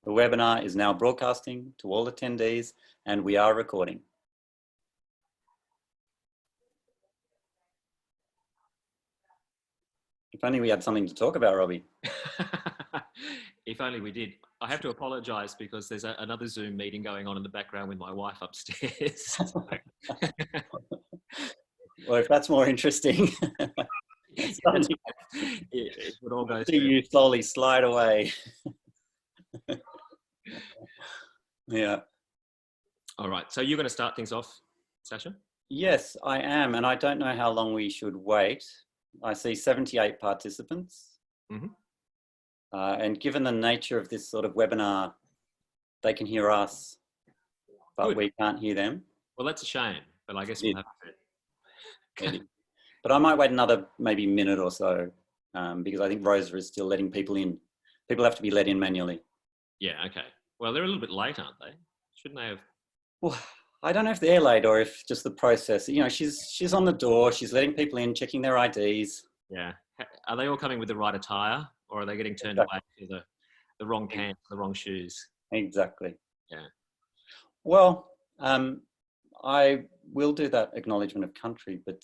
The webinar is now broadcasting to all attendees and we are recording. If only we had something to talk about, Robbie. If only we did. I have to apologise because there's another Zoom meeting going on in the background with my wife upstairs. Well, if that's more interesting, it would all go see you slowly slide away. Yeah. All right. So you're going to start things off, Sacha? Yes, I am. And I don't know how long we should wait. I see 78 participants. Mm-hmm. And given the nature of this sort of webinar, they can hear us, but Good. We can't hear them. Well, that's a shame, but I guess we'll have to. But I might wait another maybe minute or so because I think Rosa is still letting people in. People have to be let in manually. Yeah, okay. Well, they're a little bit late, aren't they? Shouldn't they have? Well, I don't know if they're late or if just the process. You know, she's on the door, she's letting people in, checking their IDs. Yeah. Are they all coming with the right attire, or are they getting turned away to the wrong pants, the wrong shoes? Exactly. Yeah. Well, I will do that acknowledgement of country, but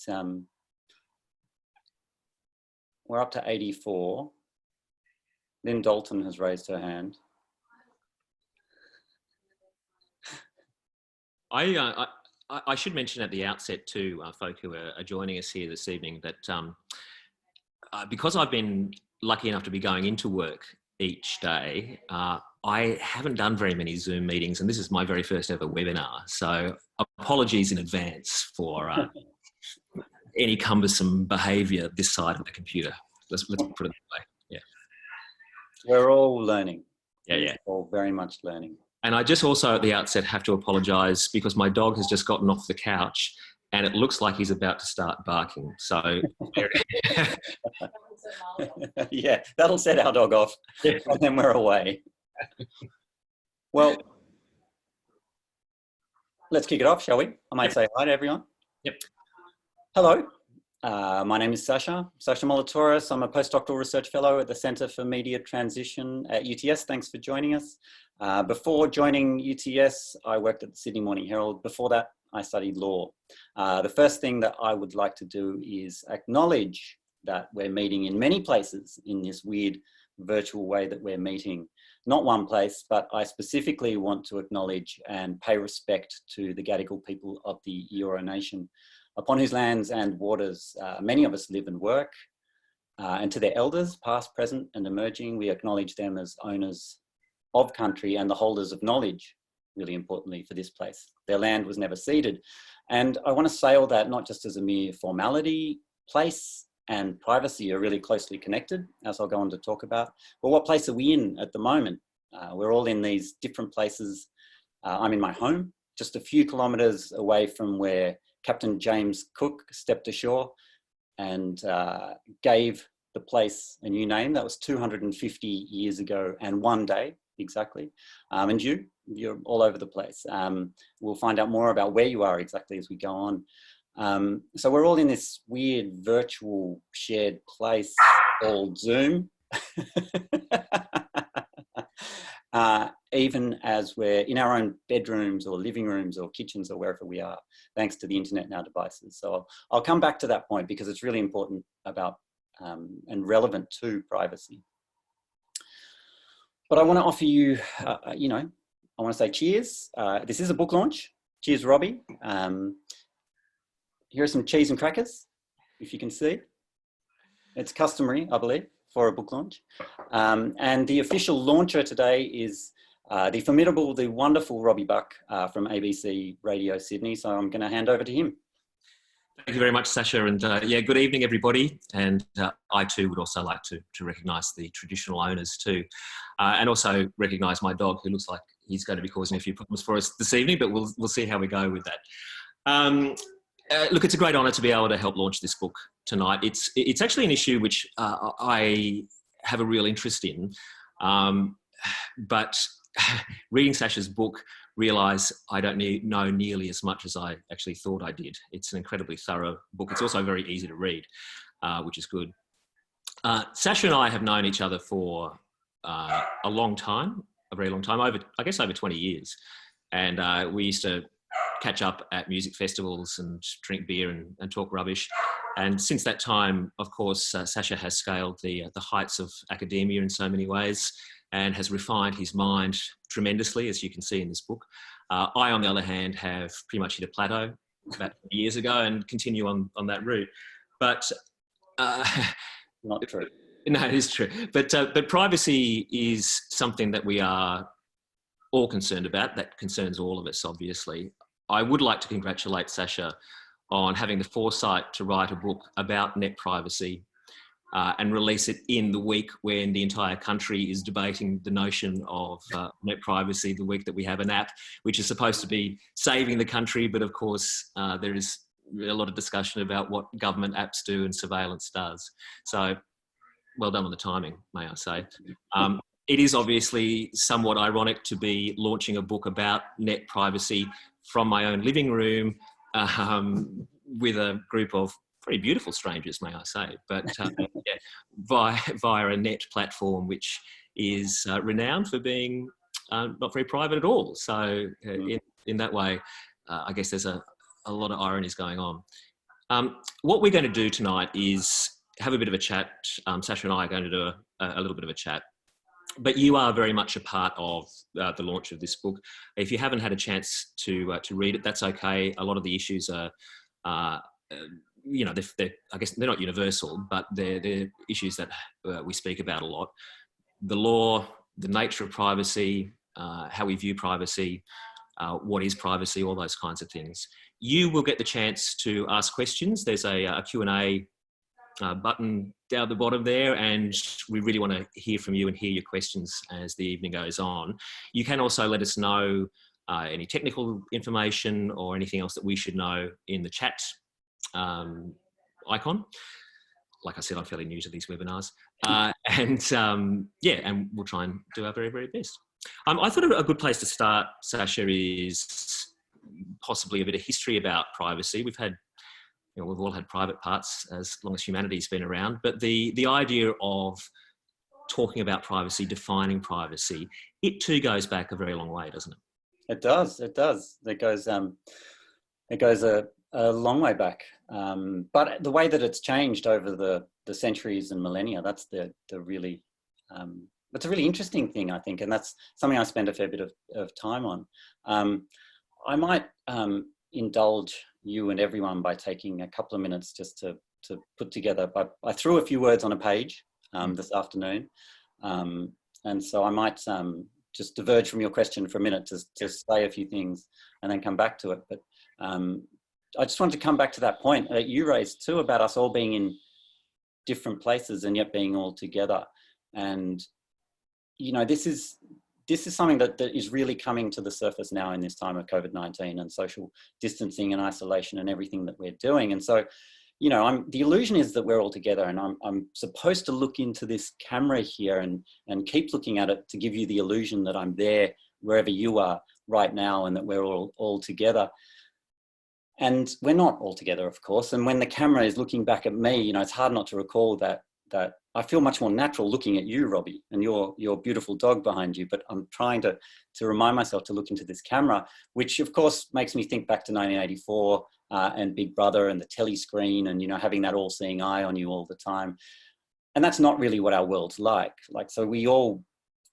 we're up to 84. Lynn Dalton has raised her hand. I should mention at the outset to folk who are joining us here this evening that because I've been lucky enough to be going into work each day, I haven't done very many Zoom meetings, and this is my very first ever webinar. So apologies in advance for any cumbersome behaviour this side of the computer. Let's put it that way. Yeah. We're all learning. Yeah. We're all very much learning. And I just also at the outset have to apologise because my dog has just gotten off the couch and it looks like he's about to start barking. So yeah, that'll set our dog off and then we're away. Well, let's kick it off, shall we? I might say hi to everyone. Yep. Hello, my name is Sacha Molitorisz. I'm a postdoctoral research fellow at the Centre for Media Transition at UTS. Thanks for joining us. Before joining UTS, I worked at the Sydney Morning Herald. Before that, I studied law. The first thing that I would like to do is acknowledge that we're meeting in many places in this weird virtual way that we're meeting. Not one place, but I specifically want to acknowledge and pay respect to the Gadigal people of the Eora Nation, upon whose lands and waters many of us live and work. And to their elders, past, present and emerging, we acknowledge them as owners of country and the holders of knowledge, really importantly for this place. Their land was never ceded. And I want to say all that not just as a mere formality. Place and privacy are really closely connected, as I'll go on to talk about. But what place are we in at the moment? We're all in these different places. I'm in my home, just a few kilometres away from where Captain James Cook stepped ashore and gave the place a new name. That was 250 years ago and one day. Exactly. And you're all over the place. We'll find out more about where you are exactly as we go on. So we're all in this weird virtual shared place called Zoom. Even as we're in our own bedrooms or living rooms or kitchens or wherever we are, thanks to the internet and our devices. So I'll come back to that point because it's really important about and relevant to privacy. But I want to offer you, I want to say cheers. This is a book launch. Cheers, Robbie. Here are some cheese and crackers, if you can see. It's customary, I believe, for a book launch. And the official launcher today is the formidable, the wonderful Robbie Buck from ABC Radio Sydney. So I'm going to hand over to him. Thank you very much, Sacha. And yeah, good evening, everybody. And I too would also like to recognise the traditional owners too. And also recognise my dog, who looks like he's going to be causing a few problems for us this evening, but we'll see how we go with that. Look, it's a great honour to be able to help launch this book tonight. It's actually an issue which I have a real interest in, but reading Sacha's book, realise I don't know nearly as much as I actually thought I did. It's an incredibly thorough book. It's also very easy to read, which is good. Sacha and I have known each other for a long time. a very long time, over 20 years. And we used to catch up at music festivals and drink beer and talk rubbish. And since that time, of course, Sacha has scaled the heights of academia in so many ways and has refined his mind tremendously, as you can see in this book. I, on the other hand, have pretty much hit a plateau about years ago and continue on that route. But not true. No, it is true. But privacy is something that we are all concerned about. That concerns all of us, obviously. I would like to congratulate Sacha on having the foresight to write a book about net privacy and release it in the week when the entire country is debating the notion of net privacy, the week that we have an app which is supposed to be saving the country. But of course, there is a lot of discussion about what government apps do and surveillance does. So well done on the timing, may I say. It is obviously somewhat ironic to be launching a book about net privacy from my own living room with a group of very beautiful strangers, may I say, but via a net platform which is renowned for being not very private at all. So in that way, I guess there's a lot of ironies going on. What we're going to do tonight is have a bit of a chat. Sacha and I are going to do a little bit of a chat. But you are very much a part of the launch of this book. If you haven't had a chance to read it, that's okay. A lot of the issues are, you know, I guess they're not universal, but they're issues that we speak about a lot. The law, the nature of privacy, how we view privacy, what is privacy, all those kinds of things. You will get the chance to ask questions. There's a Q&A button down at the bottom there, and we really want to hear from you and hear your questions as the evening goes on. You can also let us know any technical information or anything else that we should know in the chat icon. Like I said, I'm fairly new to these webinars. And we'll try and do our very, very best. I thought a good place to start, Sacha, is possibly a bit of history about privacy. We've all had private parts as long as humanity's been around, but the idea of talking about privacy, defining privacy, it too goes back a very long way, doesn't it? It does. It goes a long way back. But the way that it's changed over the centuries and millennia, that's the really, it's a really interesting thing, I think, and that's something I spend a fair bit of time on. I might indulge you and everyone by taking a couple of minutes just to put together. I threw a few words on a page this afternoon, and so I might just diverge from your question for a minute to say a few things and then come back to it. But I just wanted to come back to that point that you raised too about us all being in different places and yet being all together. And you know, this is something that is really coming to the surface now in this time of COVID-19 and social distancing and isolation and everything that we're doing. And so, you know, the illusion is that we're all together, and I'm supposed to look into this camera here and keep looking at it to give you the illusion that I'm there wherever you are right now and that we're all together. And we're not all together, of course. And when the camera is looking back at me, you know, it's hard not to recall that I feel much more natural looking at you, Robbie, and your beautiful dog behind you. But I'm trying to remind myself to look into this camera, which of course makes me think back to 1984 and Big Brother and the telly screen and, you know, having that all-seeing eye on you all the time. And that's not really what our world's like. So we all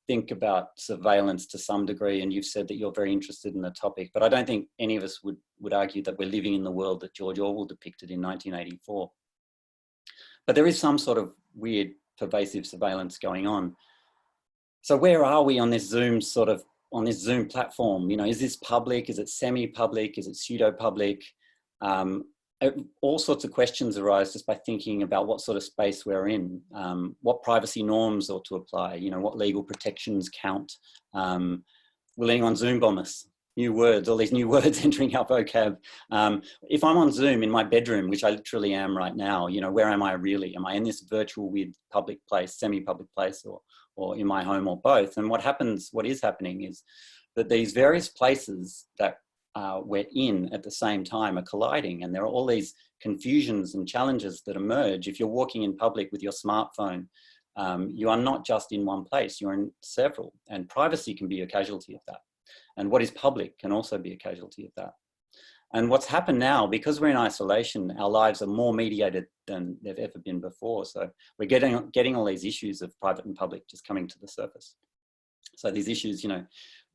think about surveillance to some degree, and you've said that you're very interested in the topic, but I don't think any of us would argue that we're living in the world that George Orwell depicted in 1984. But there is some sort of weird pervasive surveillance going on. So where are we on this Zoom platform? You know, is this public? Is it semi-public? Is it pseudo-public? All sorts of questions arise just by thinking about what sort of space we're in, what privacy norms ought to apply, you know, what legal protections count. Will anyone Zoom bomb us? New words, all these new words entering our vocab. If I'm on Zoom in my bedroom, which I literally am right now, you know, where am I really? Am I in this virtual weird public place, semi-public place, or in my home, or both? And what is happening is that these various places that we're in at the same time are colliding, and there are all these confusions and challenges that emerge. If you're walking in public with your smartphone, You are not just in one place, you're in several, and privacy can be a casualty of that. And what is public can also be a casualty of that. And what's happened now, because we're in isolation, our lives are more mediated than they've ever been before. So we're getting all these issues of private and public just coming to the surface. So these issues, you know,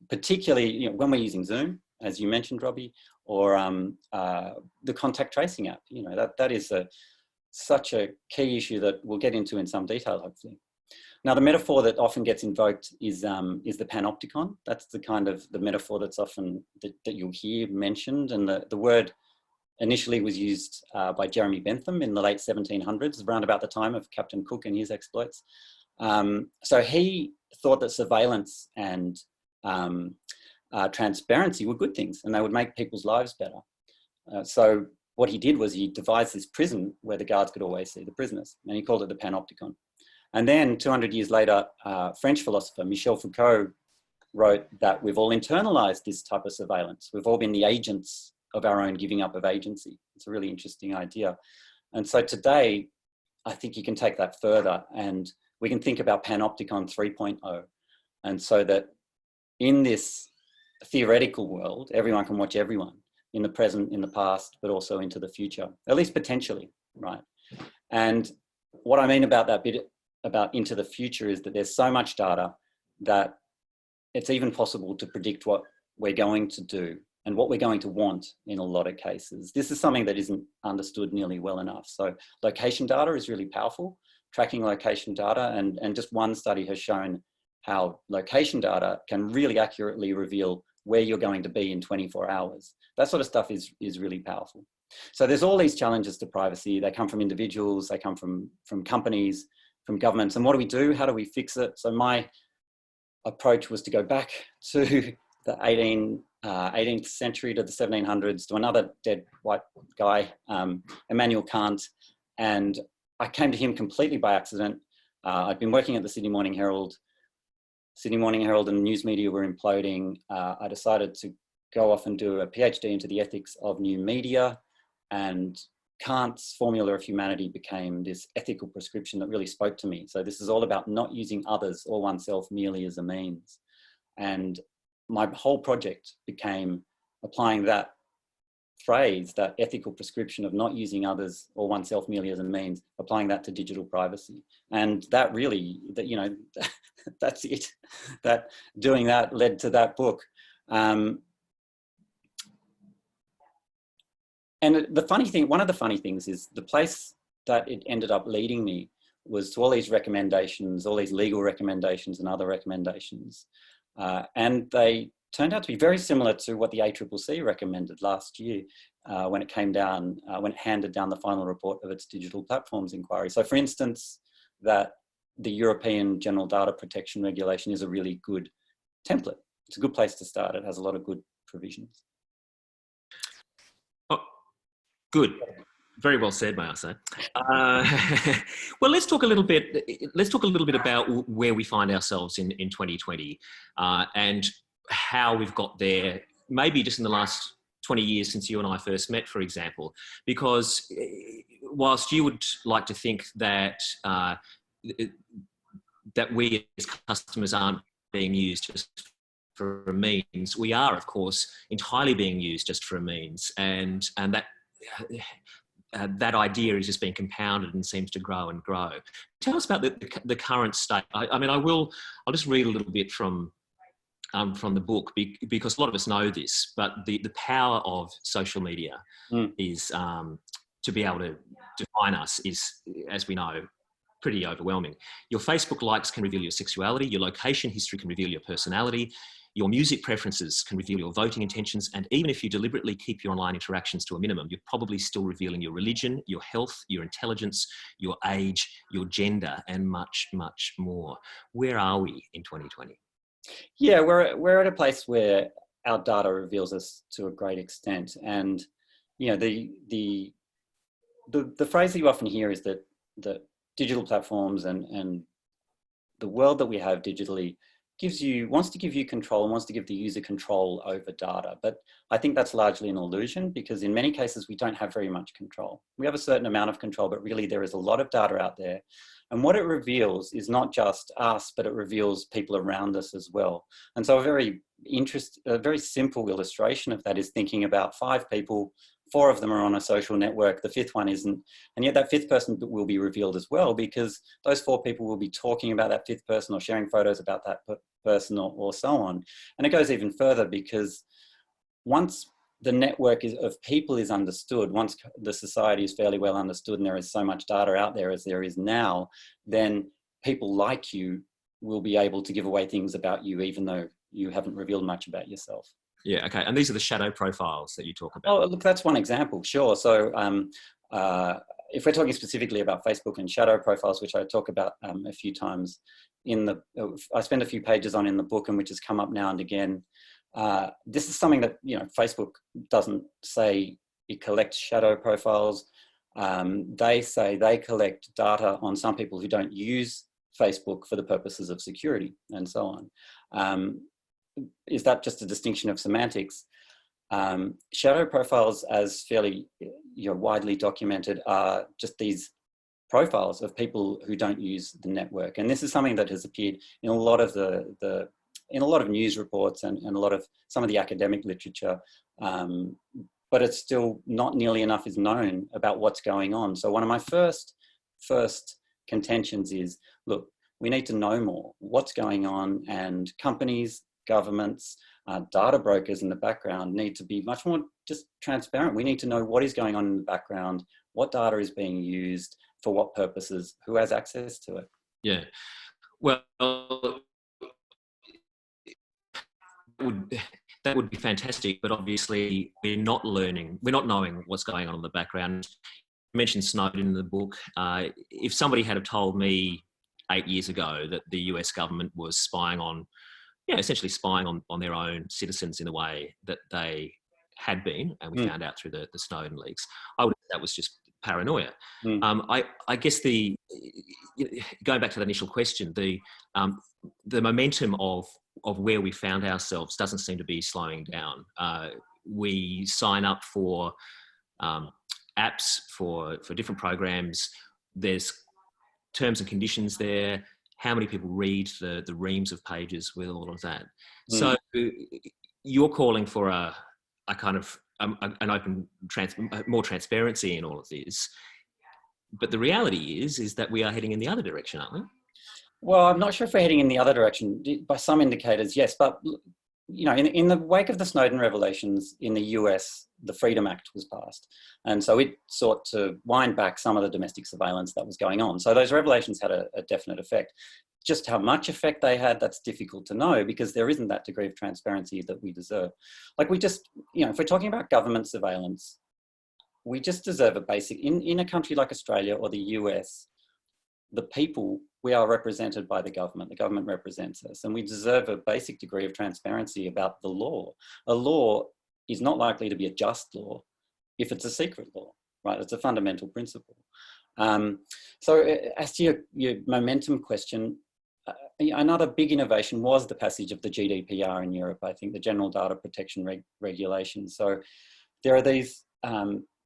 particularly, you know, when we're using Zoom, as you mentioned, Robbie, or the contact tracing app, you know, that is such a key issue that we'll get into in some detail, hopefully. Now, the metaphor that often gets invoked is the Panopticon. That's the kind of the metaphor that's often that you'll hear mentioned. And the word initially was used by Jeremy Bentham in the late 1700s, around about the time of Captain Cook and his exploits. So he thought that surveillance and transparency were good things, and they would make people's lives better. So what he did was he devised this prison where the guards could always see the prisoners, and he called it the Panopticon. And then 200 years later, French philosopher Michel Foucault wrote that we've all internalized this type of surveillance. We've all been the agents of our own giving up of agency. It's a really interesting idea. And so today, I think you can take that further, and we can think about Panopticon 3.0. And so that in this theoretical world, everyone can watch everyone in the present, in the past, but also into the future, at least potentially, right? And what I mean about that bit about into the future is that there's so much data that it's even possible to predict what we're going to do and what we're going to want in a lot of cases. This is something that isn't understood nearly well enough. So location data is really powerful, tracking location data, and just one study has shown how location data can really accurately reveal where you're going to be in 24 hours. That sort of stuff is really powerful. So there's all these challenges to privacy. They come from individuals, they come from companies, from governments. And what do we do? How do we fix it? So my approach was to go back to the 18th century, to the 1700s, to another dead white guy, Immanuel Kant. And I came to him completely by accident. I'd been working at the Sydney Morning Herald. Sydney Morning Herald and news media were imploding. I decided to go off and do a PhD into the ethics of new media, and Kant's formula of humanity became this ethical prescription that really spoke to me. So this is all about not using others or oneself merely as a means. And my whole project became applying that phrase, that ethical prescription of not using others or oneself merely as a means, applying that to digital privacy. And that really, you know, that's it. That doing that led to that book. And the funny thing, one of the funny things is the place that it ended up leading me was to all these recommendations, all these legal recommendations and other recommendations. And they turned out to be very similar to what the ACCC recommended last year when it came down, when it handed down the final report of its digital platforms inquiry. So for instance, that the European General Data Protection Regulation is a really good template. It's a good place to start. It has a lot of good provisions. Good. Very well said, may I say. Well, let's talk a little bit. Let's talk a little bit about where we find ourselves in 2020 and how we've got there. Maybe just in the last 20 years since you and I first met, for example. Because whilst you would like to think that that we as customers aren't being used just for a means, we are, of course, entirely being used just for a means, and that idea is just being compounded and seems to grow and grow. Tell us about the current state. I mean, I'll just read a little bit from the book because a lot of us know this, but the power of social media is to be able to define us is, as we know, pretty overwhelming. Your Facebook likes can reveal your sexuality, your location history can reveal your personality, your music preferences can reveal your voting intentions, and even if you deliberately keep your online interactions to a minimum, you're probably still revealing your religion, your health, your intelligence, your age, your gender, and much, much more. Where are we in 2020? Yeah, we're at a place where our data reveals us to a great extent, and you know the phrase that you often hear is that digital platforms and the world that we have digitally wants to give you control and wants to give the user control over data. But I think that's largely an illusion, because in many cases we don't have very much control. We have a certain amount of control, but really there is a lot of data out there. And what it reveals is not just us, but it reveals people around us as well. And so a very simple illustration of that is thinking about 5 people. 4 of them are on a social network, the 5th one isn't. And yet that 5th person will be revealed as well, because those 4 people will be talking about that 5th person or sharing photos about that person or so on. And it goes even further, because once the network of people is understood, once the society is fairly well understood and there is so much data out there as there is now, then people like you will be able to give away things about you, even though you haven't revealed much about yourself. Yeah, okay. And these are the shadow profiles that you talk about. Oh, look, that's one example, sure. So if we're talking specifically about Facebook and shadow profiles, which I talk about a few times I spend a few pages on in the book, and which has come up now and again. This is something that, Facebook doesn't say it collects shadow profiles. They say they collect data on some people who don't use Facebook for the purposes of security and so on. Is that just a distinction of semantics? Shadow profiles, as fairly widely documented, are just these profiles of people who don't use the network. And this is something that has appeared in a lot of in a lot of news reports and a lot of some of the academic literature, but it's still not nearly enough is known about what's going on. So one of my first contentions is, look, we need to know more what's going on, and companies, governments, data brokers in the background need to be much more just transparent. We need to know what is going on in the background, what data is being used, for what purposes, who has access to it. Yeah, well, that would be fantastic, but obviously we're not knowing what's going on in the background. You mentioned Snowden in the book. If somebody had have told me 8 years ago that the US government was spying on, essentially spying on their own citizens in the way that they had been, and we found out through the Snowden leaks, I would have said that was just paranoia. I guess going back to the initial question, the momentum of where we found ourselves doesn't seem to be slowing down. We sign up for apps for different programs. There's terms and conditions there. How many people read the reams of pages with all of that? So you're calling for a kind of an open, more transparency in all of this. But the reality is that we are heading in the other direction, aren't we? Well, I'm not sure if we're heading in the other direction. By some indicators, yes. But, in the wake of the Snowden revelations in the US, the Freedom Act was passed. And so it sought to wind back some of the domestic surveillance that was going on. So those revelations had a definite effect. Just how much effect they had, that's difficult to know, because there isn't that degree of transparency that we deserve. Like if we're talking about government surveillance, we just deserve a basic, in a country like Australia or the US, the people, we are represented by the government represents us, and we deserve a basic degree of transparency about the law. A law is not likely to be a just law if it's a secret law, right? It's a fundamental principle. So as to your momentum question, another big innovation was the passage of the Gdpr in Europe, I think, the General Data Protection Regulations. So there are these,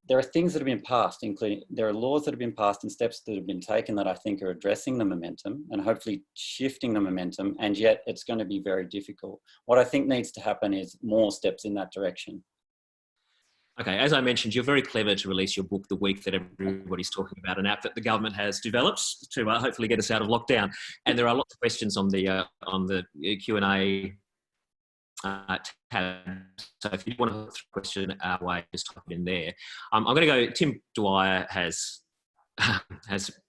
there are things that have been passed, including, there are laws that have been passed and steps that have been taken that I think are addressing the momentum and hopefully shifting the momentum, and yet it's going to be very difficult. What I think needs to happen is more steps in that direction. Okay, as I mentioned, you're very clever to release your book the week that everybody's talking about an app that the government has developed to hopefully get us out of lockdown. And there are lots of questions on the Q&A tab. So if you want to throw a question our way, just type it in there. I'm going to go. Tim Dwyer has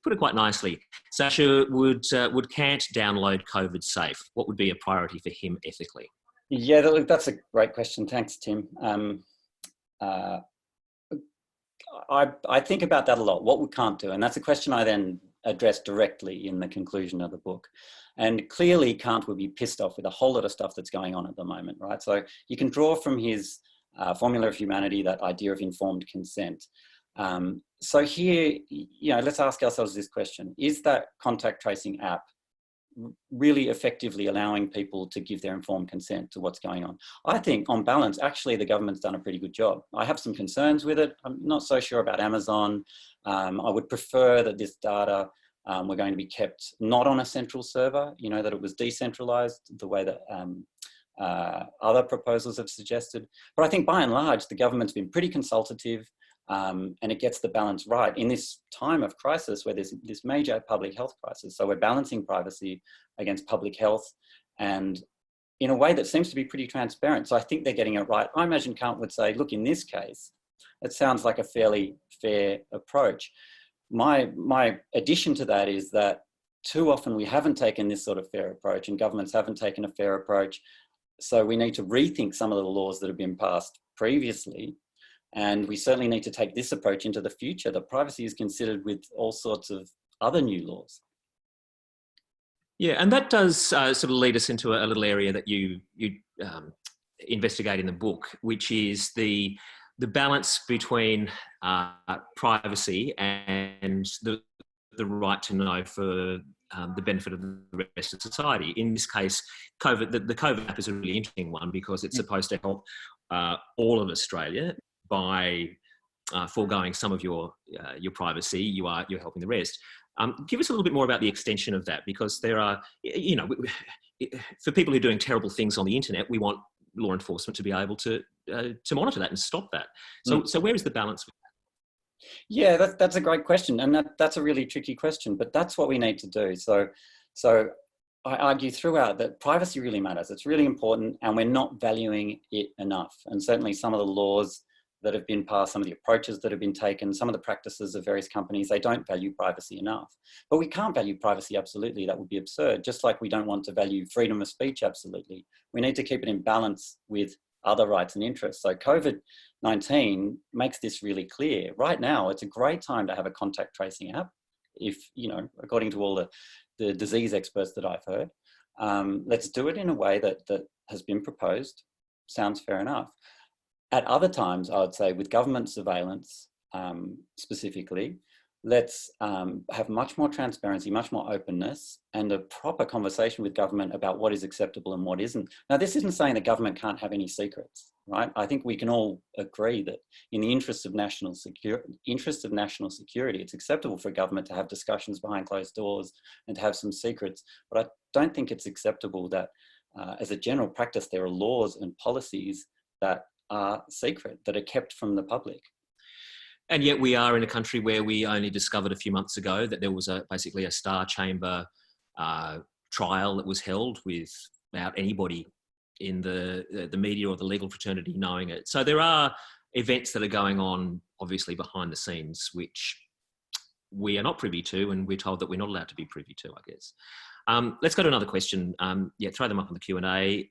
put it quite nicely. Sacha, would Kant download COVID safe? What would be a priority for him ethically? Yeah, that's a great question. Thanks, Tim. I think about that a lot. What we can't do, and that's a question I then address directly in the conclusion of the book. And clearly, Kant would be pissed off with a whole lot of stuff that's going on at the moment, right? So you can draw from his formula of humanity that idea of informed consent. So here, let's ask ourselves this question: is that contact tracing app really effectively allowing people to give their informed consent to what's going on. I think on balance, actually, the government's done a pretty good job. I have some concerns with it. I'm not so sure about Amazon. I would prefer that this data were going to be kept not on a central server, you know, that it was decentralized the way that other proposals have suggested. But I think by and large, the government's been pretty consultative, and it gets the balance right in this time of crisis where there's this major public health crisis. So we're balancing privacy against public health, and in a way that seems to be pretty transparent. So I think they're getting it right. I imagine Kant would say, look, in this case, it sounds like a fairly fair approach. My addition to that is that too often we haven't taken this sort of fair approach, and governments haven't taken a fair approach. So we need to rethink some of the laws that have been passed previously. And we certainly need to take this approach into the future, that privacy is considered with all sorts of other new laws. Yeah, and that does sort of lead us into a little area that you investigate in the book, which is the balance between privacy and the right to know for the benefit of the rest of society. In this case, the COVID app is a really interesting one because it's supposed to help all of Australia by foregoing some of your privacy. You're helping the rest. Give us a little bit more about the extension of that, because there are, you know, for people who are doing terrible things on the internet, we want law enforcement to be able to monitor that and stop that. So where is the balance with that? Yeah, that's a great question, and that's a really tricky question, but that's what we need to do. So I argue throughout that privacy really matters. It's really important, and we're not valuing it enough. And certainly some of the laws that have been passed, some of the approaches that have been taken, some of the practices of various companies, they don't value privacy enough. But we can't value privacy absolutely. That would be absurd. Just like we don't want to value freedom of speech absolutely. We need to keep it in balance with other rights and interests. So COVID-19 makes this really clear. Right now, it's a great time to have a contact tracing app. If, you know, according to all the disease experts that I've heard, let's do it in a way that has been proposed. Sounds fair enough. At other times, I would say with government surveillance specifically, let's have much more transparency, much more openness, and a proper conversation with government about what is acceptable and what isn't. Now, this isn't saying that government can't have any secrets, right? I think we can all agree that in the interest of national security, it's acceptable for government to have discussions behind closed doors and to have some secrets. But I don't think it's acceptable that as a general practice, there are laws and policies that are secret, that are kept from the public. And yet we are in a country where we only discovered a few months ago that there was basically a Star Chamber trial that was held without anybody in the media or the legal fraternity knowing it. So there are events that are going on, obviously, behind the scenes, which we are not privy to, and we're told that we're not allowed to be privy to, I guess. Let's go to another question. Throw them up on the Q&A.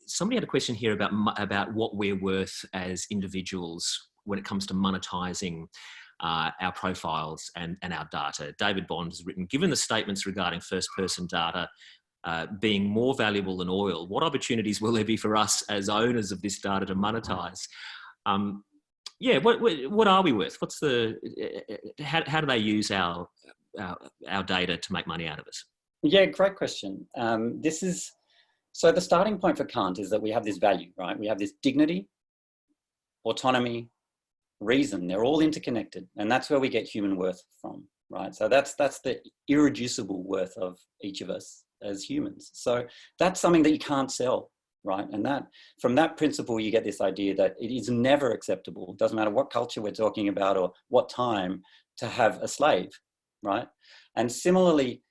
Somebody had a question here about what we're worth as individuals when it comes to monetizing our profiles and our data. David Bond has written, given the statements regarding first-person data being more valuable than oil, what opportunities will there be for us as owners of this data to monetize? What are we worth? What's how do they use our data to make money out of us? Yeah, great question. So the starting point for Kant is that we have this value, right? We have this dignity, autonomy, reason. They're all interconnected, and that's where we get human worth from, right? So that's the irreducible worth of each of us as humans. So that's something that you can't sell, right? And that from that principle, you get this idea that it is never acceptable. It doesn't matter what culture we're talking about or what time, to have a slave, right? And similarly,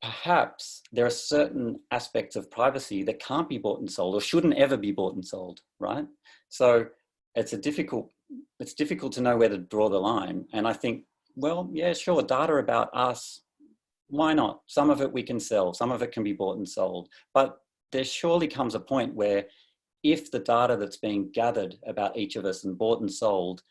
perhaps there are certain aspects of privacy that can't be bought and sold or shouldn't ever be bought and sold, right? So it's difficult to know where to draw the line. And I think, well, yeah, sure, data about us, why not? Some of it we can sell, some of it can be bought and sold. But there surely comes a point where if the data that's being gathered about each of us and bought and sold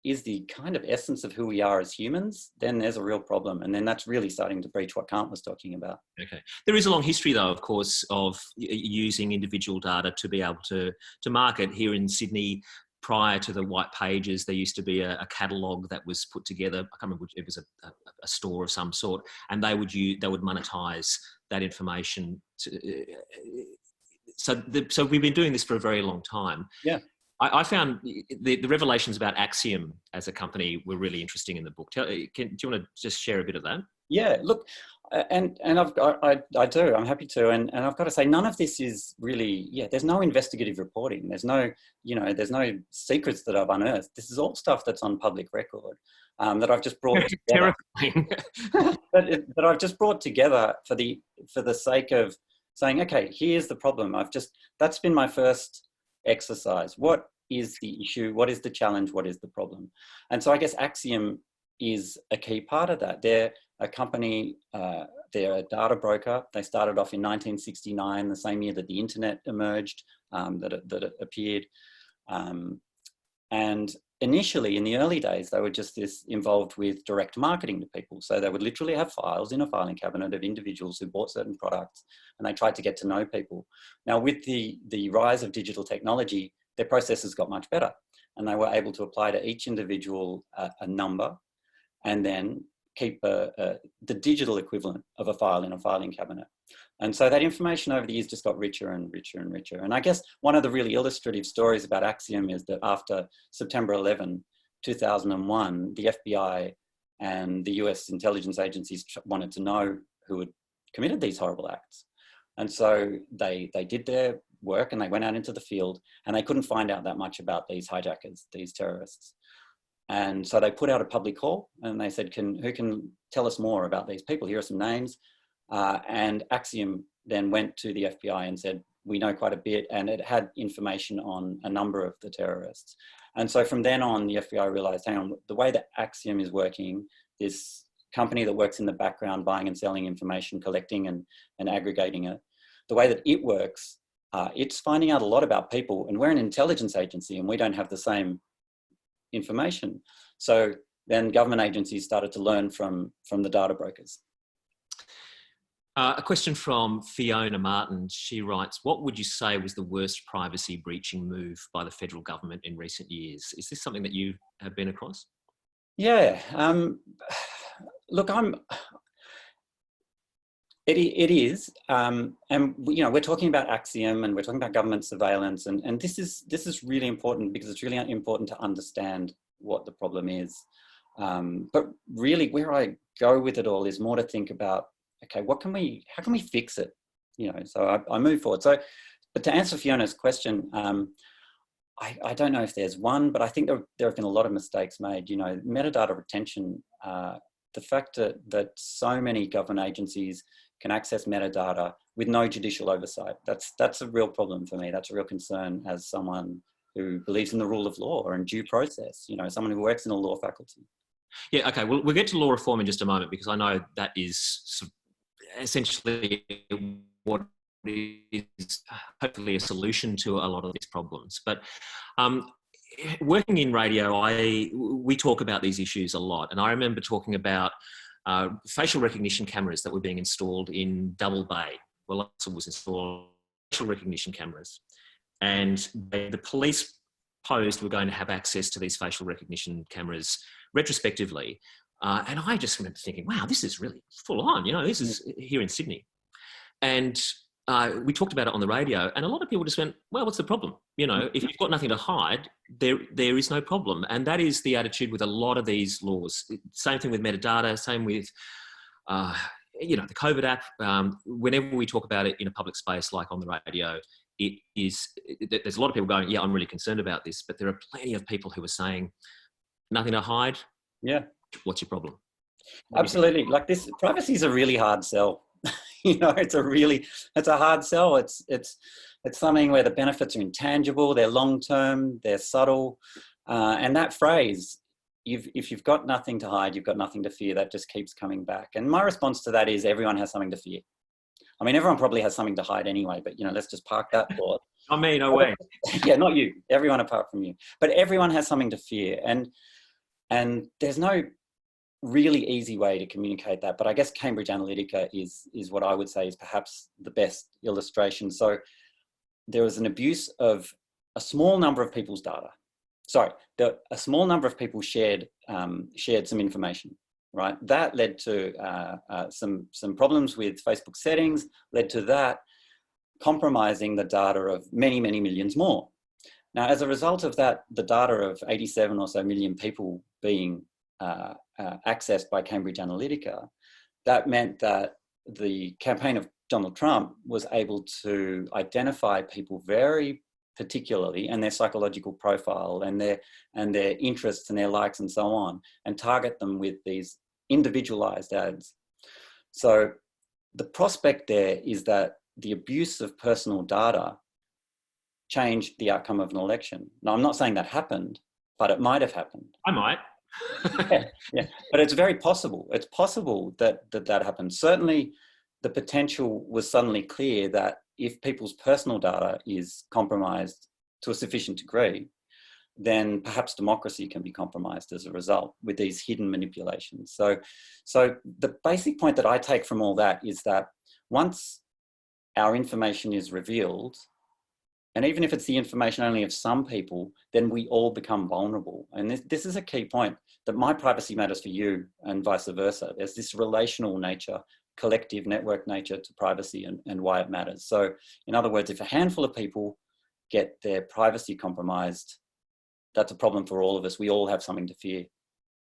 is the kind of essence of who we are as humans, then there's a real problem. And then that's really starting to breach what Kant was talking about. Okay. There is a long history, though, of course, of using individual data to be able to market. Here in Sydney, prior to the white pages, there used to be a catalogue that was put together. I can't remember which, it was a store of some sort, and they would monetize that information. So we've been doing this for a very long time. Yeah. I found the revelations about Axiom as a company were really interesting in the book. Do you want to just share a bit of that? Yeah, look, and I do. I'm happy to, and I've got to say, none of this is really. Yeah, there's no investigative reporting. There's no, there's no secrets that I've unearthed. This is all stuff that's on public record that I've just brought together. Terrifying. that I've just brought together for the sake of saying, okay, here's the problem. That's been my first exercise. What is the issue? What is the challenge? What is the problem? And so I guess Axiom is a key part of that. They're a company, they're a data broker. They started off in 1969, the same year that the internet emerged, that it appeared. And initially, in the early days, they were just involved with direct marketing to people. So they would literally have files in a filing cabinet of individuals who bought certain products, and they tried to get to know people. Now, with the rise of digital technology, their processes got much better, and they were able to apply to each individual a number, and then keep the digital equivalent of a file in a filing cabinet. And so that information over the years just got richer and richer and richer. And I guess one of the really illustrative stories about Axiom is that after September 11, 2001, the FBI and the US intelligence agencies wanted to know who had committed these horrible acts. And so they did their work, and they went out into the field, and they couldn't find out that much about these hijackers, these terrorists. And so they put out a public call, and they said, who can tell us more about these people? Here are some names. And Axiom then went to the FBI and said, we know quite a bit, and it had information on a number of the terrorists. And so from then on, the FBI realized, hang on, the way that Axiom is working, this company that works in the background, buying and selling information, collecting and aggregating it, the way that it works, it's finding out a lot about people, and we're an intelligence agency, and we don't have the same information. So then government agencies started to learn from the data brokers. A question from Fiona Martin. She writes, what would you say was the worst privacy breaching move by the federal government in recent years? Is this something that you have been across? Yeah, look, it is, and we're talking about Axiom, and we're talking about government surveillance, and this is really important, because it's really important to understand what the problem is. But really, where I go with it all is more to think about, okay, how can we fix it? So I move forward. So, but to answer Fiona's question, I don't know if there's one, but I think there have been a lot of mistakes made. Metadata retention, the fact that so many government agencies can access metadata with no judicial oversight. That's a real problem for me. That's a real concern as someone who believes in the rule of law or in due process, someone who works in a law faculty. Yeah, okay, we'll get to law reform in just a moment, because I know that is essentially what is hopefully a solution to a lot of these problems. But working in radio, we talk about these issues a lot. And I remember talking about facial recognition cameras that were being installed in Double Bay. Well, also was installed facial recognition cameras. And the police posed were going to have access to these facial recognition cameras retrospectively. And I just remember thinking, wow, this is really full on. This is here in Sydney. And we talked about it on the radio, and a lot of people just went, well, what's the problem? If you've got nothing to hide, there is no problem. And that is the attitude with a lot of these laws. Same thing with metadata, same with, the COVID app. Whenever we talk about it in a public space, like on the radio, there's a lot of people going, yeah, I'm really concerned about this, but there are plenty of people who are saying, nothing to hide. Yeah. What's your problem? Absolutely. Like this, privacy is a really hard sell. It's a hard sell. It's something where the benefits are intangible, they're long-term, they're subtle. And that phrase, if you've got nothing to hide, you've got nothing to fear, that just keeps coming back. And my response to that is everyone has something to fear. I mean, everyone probably has something to hide anyway, but let's just park that thought. Not me, no way. Yeah, not you. Everyone apart from you. But everyone has something to fear. And there's no really easy way to communicate that. But I guess Cambridge Analytica is what I would say is perhaps the best illustration. So there was an abuse of a small number of people's data. sorry, a small number of people shared some information, right? That led to some problems with Facebook settings, led to that compromising the data of many, many millions more. Now, as a result of that, the data of 87 or so million people being accessed by Cambridge Analytica, that meant that the campaign of Donald Trump was able to identify people very particularly, and their psychological profile and their interests and their likes and so on, and target them with these individualized ads. So the prospect there is that the abuse of personal data changed the outcome of an election. Now, I'm not saying that happened, but it might have happened. I might. Yeah, but it's very possible. It's possible that happened. Certainly, the potential was suddenly clear that if people's personal data is compromised to a sufficient degree, then perhaps democracy can be compromised as a result with these hidden manipulations. So the basic point that I take from all that is that once our information is revealed, and even if it's the information only of some people, then we all become vulnerable. And this is a key point, that my privacy matters for you and vice versa. There's this relational nature, collective network nature to privacy and why it matters. So in other words, if a handful of people get their privacy compromised, that's a problem for all of us. We all have something to fear.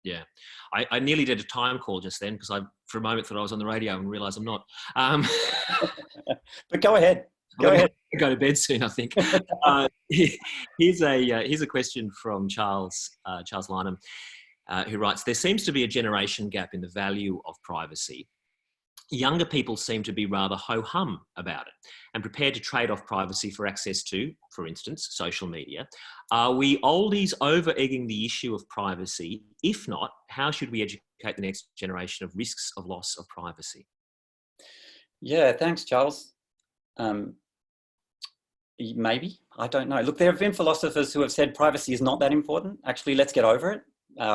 Yeah, I nearly did a time call just then because I, for a moment, thought I was on the radio and realised I'm not. But go ahead. Go ahead. Go to bed soon, I think. Here's a question from Charles Lynham, who writes: there seems to be a generation gap in the value of privacy. Younger people seem to be rather ho-hum about it and prepared to trade off privacy for access to, for instance, social media. Are we oldies over-egging the issue of privacy? If not, how should we educate the next generation of risks of loss of privacy? Yeah, thanks, Charles. Maybe, I don't know. Look, there have been philosophers who have said privacy is not that important. Actually, let's get over it.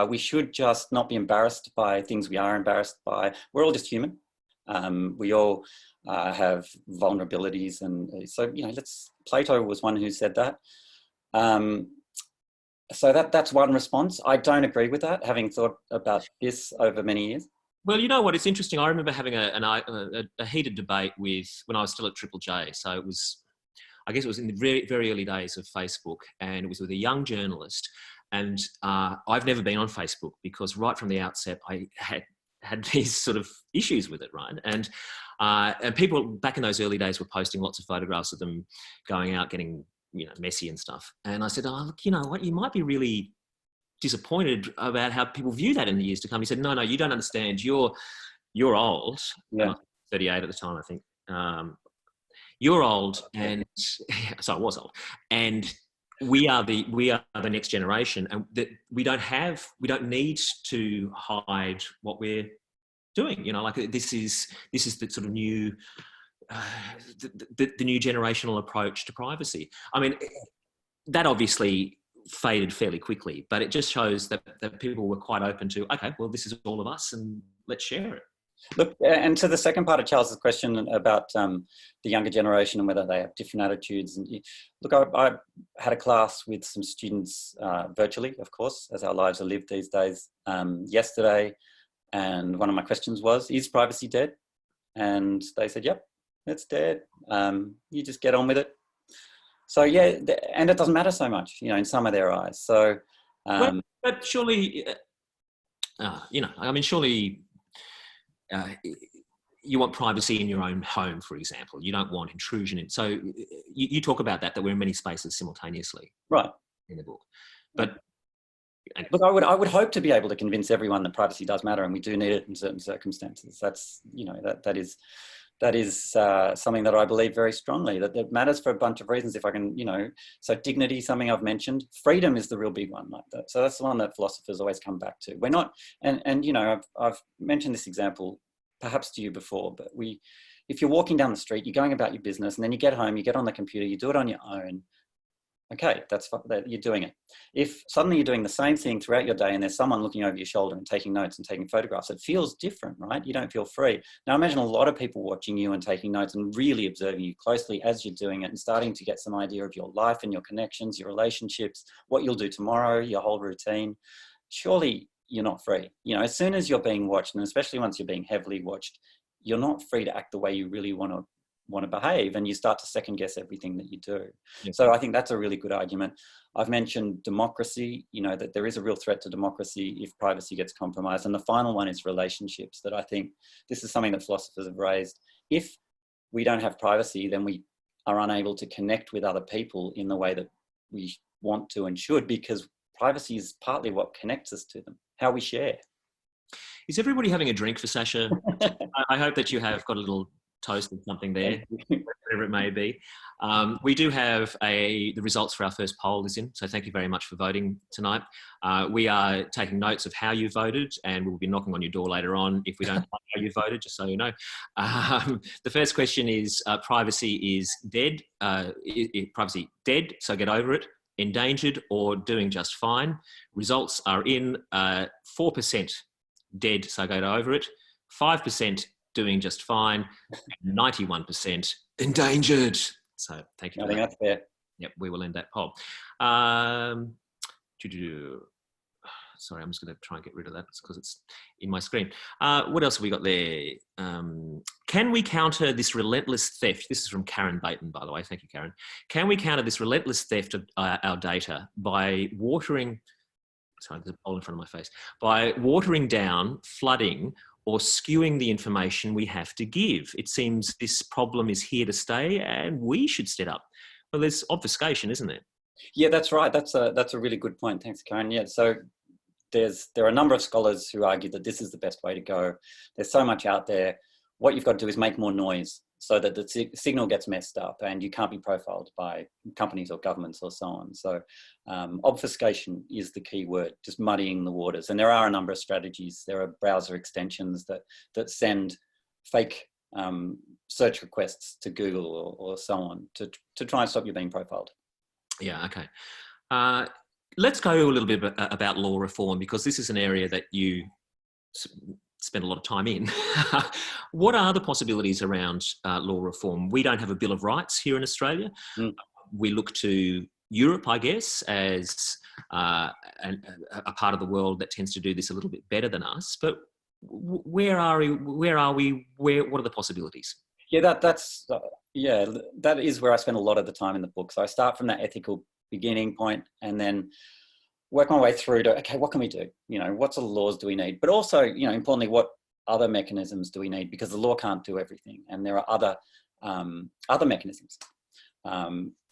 We should just not be embarrassed by things we are embarrassed by. We're all just human. We all have vulnerabilities, and so Plato was one who said that. So that's one response. I don't agree with that, having thought about this over many years. Well, you know what? It's interesting. I remember having a heated debate when I was still at Triple J. So it was, I guess it was in the very, very early days of Facebook, and it was with a young journalist. And I've never been on Facebook because right from the outset, I had these sort of issues with it, right? And people back in those early days were posting lots of photographs of them going out, getting, messy and stuff. And I said, oh, look, you know what, you might be really disappointed about how people view that in the years to come. He said, no, you don't understand. You're old. Yeah. 38 at the time, I think. You're old, and so I was old. And we are the next generation, and that we don't need to hide what we're doing. This is the sort of new the new generational approach to privacy. I mean, that obviously faded fairly quickly, but it just shows that people were quite open to, okay, well, this is all of us, and let's share it. Look, and to the second part of Charles's question about the younger generation and whether they have different attitudes. And look, I had a class with some students virtually, of course, as our lives are lived these days, yesterday. And one of my questions was, is privacy dead? And they said, yep, it's dead. You just get on with it. So yeah, and it doesn't matter so much, in some of their eyes. So, but surely, surely. You want privacy in your own home, for example. You don't want intrusion in. So you talk about that we're in many spaces simultaneously, right, in the book. But look, I would hope to be able to convince everyone that privacy does matter, and we do need it in certain circumstances. That's that is something that I believe very strongly, that it matters for a bunch of reasons. If I can, so dignity, something I've mentioned. Freedom is the real big one like that. So that's the one that philosophers always come back to. We're not, and I've mentioned this example perhaps to you before, but if you're walking down the street, you're going about your business, and then you get home, you get on the computer, you do it on your own. Okay, that's fine, that you're doing it. If suddenly you're doing the same thing throughout your day and there's someone looking over your shoulder and taking notes and taking photographs, it feels different, right? You don't feel free. Now imagine a lot of people watching you and taking notes and really observing you closely as you're doing it and starting to get some idea of your life and your connections, your relationships, what you'll do tomorrow, your whole routine. Surely you're not free. You know, as soon as you're being watched, and especially once you're being heavily watched, you're not free to act the way you really want to behave, and you start to second guess everything that you do. Yeah. So I think that's a really good argument. I've mentioned democracy, you know, that there is a real threat to democracy if privacy gets compromised. And the final one is relationships, that I think this is something that philosophers have raised. If we don't have privacy, then we are unable to connect with other people in the way that we want to and should, because privacy is partly what connects us to them, how we share. Is everybody having a drink for Sacha? I hope that you have got a little toast or something there, whatever it may be. We do have the results for our first poll is in, so thank you very much for voting tonight. We are taking notes of how you voted, and we'll be knocking on your door later on if we don't like how you voted, just so you know. The first question is, privacy is dead. Privacy dead, so get over it. Endangered or doing just fine. Results are in. 4% dead, so get over it. 5% doing just fine. 91% endangered. So thank you. I think that's fair. Yep, we will end that poll. Sorry, I'm just going to try and get rid of that because it's in my screen. What else have we got there? Can we counter this relentless theft? This is from Karen Baton, by the way. Thank you, Karen. Can we counter this relentless theft of our data by watering, sorry, there's a poll in front of my face, by watering down, flooding, or skewing the information we have to give? It seems this problem is here to stay and we should step up. Well, there's obfuscation, isn't there? Yeah, that's right. That's a really good point. Thanks, Karen. Yeah, so there are a number of scholars who argue that this is the best way to go. There's so much out there. What you've got to do is make more noise so that the signal gets messed up and you can't be profiled by companies or governments or so on. So obfuscation is the key word, just muddying the waters. And there are a number of strategies. There are browser extensions that send fake search requests to Google or so on to try and stop you being profiled. Yeah, okay. Let's go a little bit about law reform, because this is an area that you spend a lot of time in. What are the possibilities around law reform? We don't have a Bill of Rights here in Australia. We look to Europe, I guess, as a part of the world that tends to do this a little bit better than us. But where are we? What are the possibilities? Yeah, that is where I spend a lot of the time in the book. So I start from that ethical beginning point and then work my way through to, okay, what can we do? You know, what sort of laws do we need? But also, you know, importantly, what other mechanisms do we need? Because the law can't do everything, and there are other mechanisms.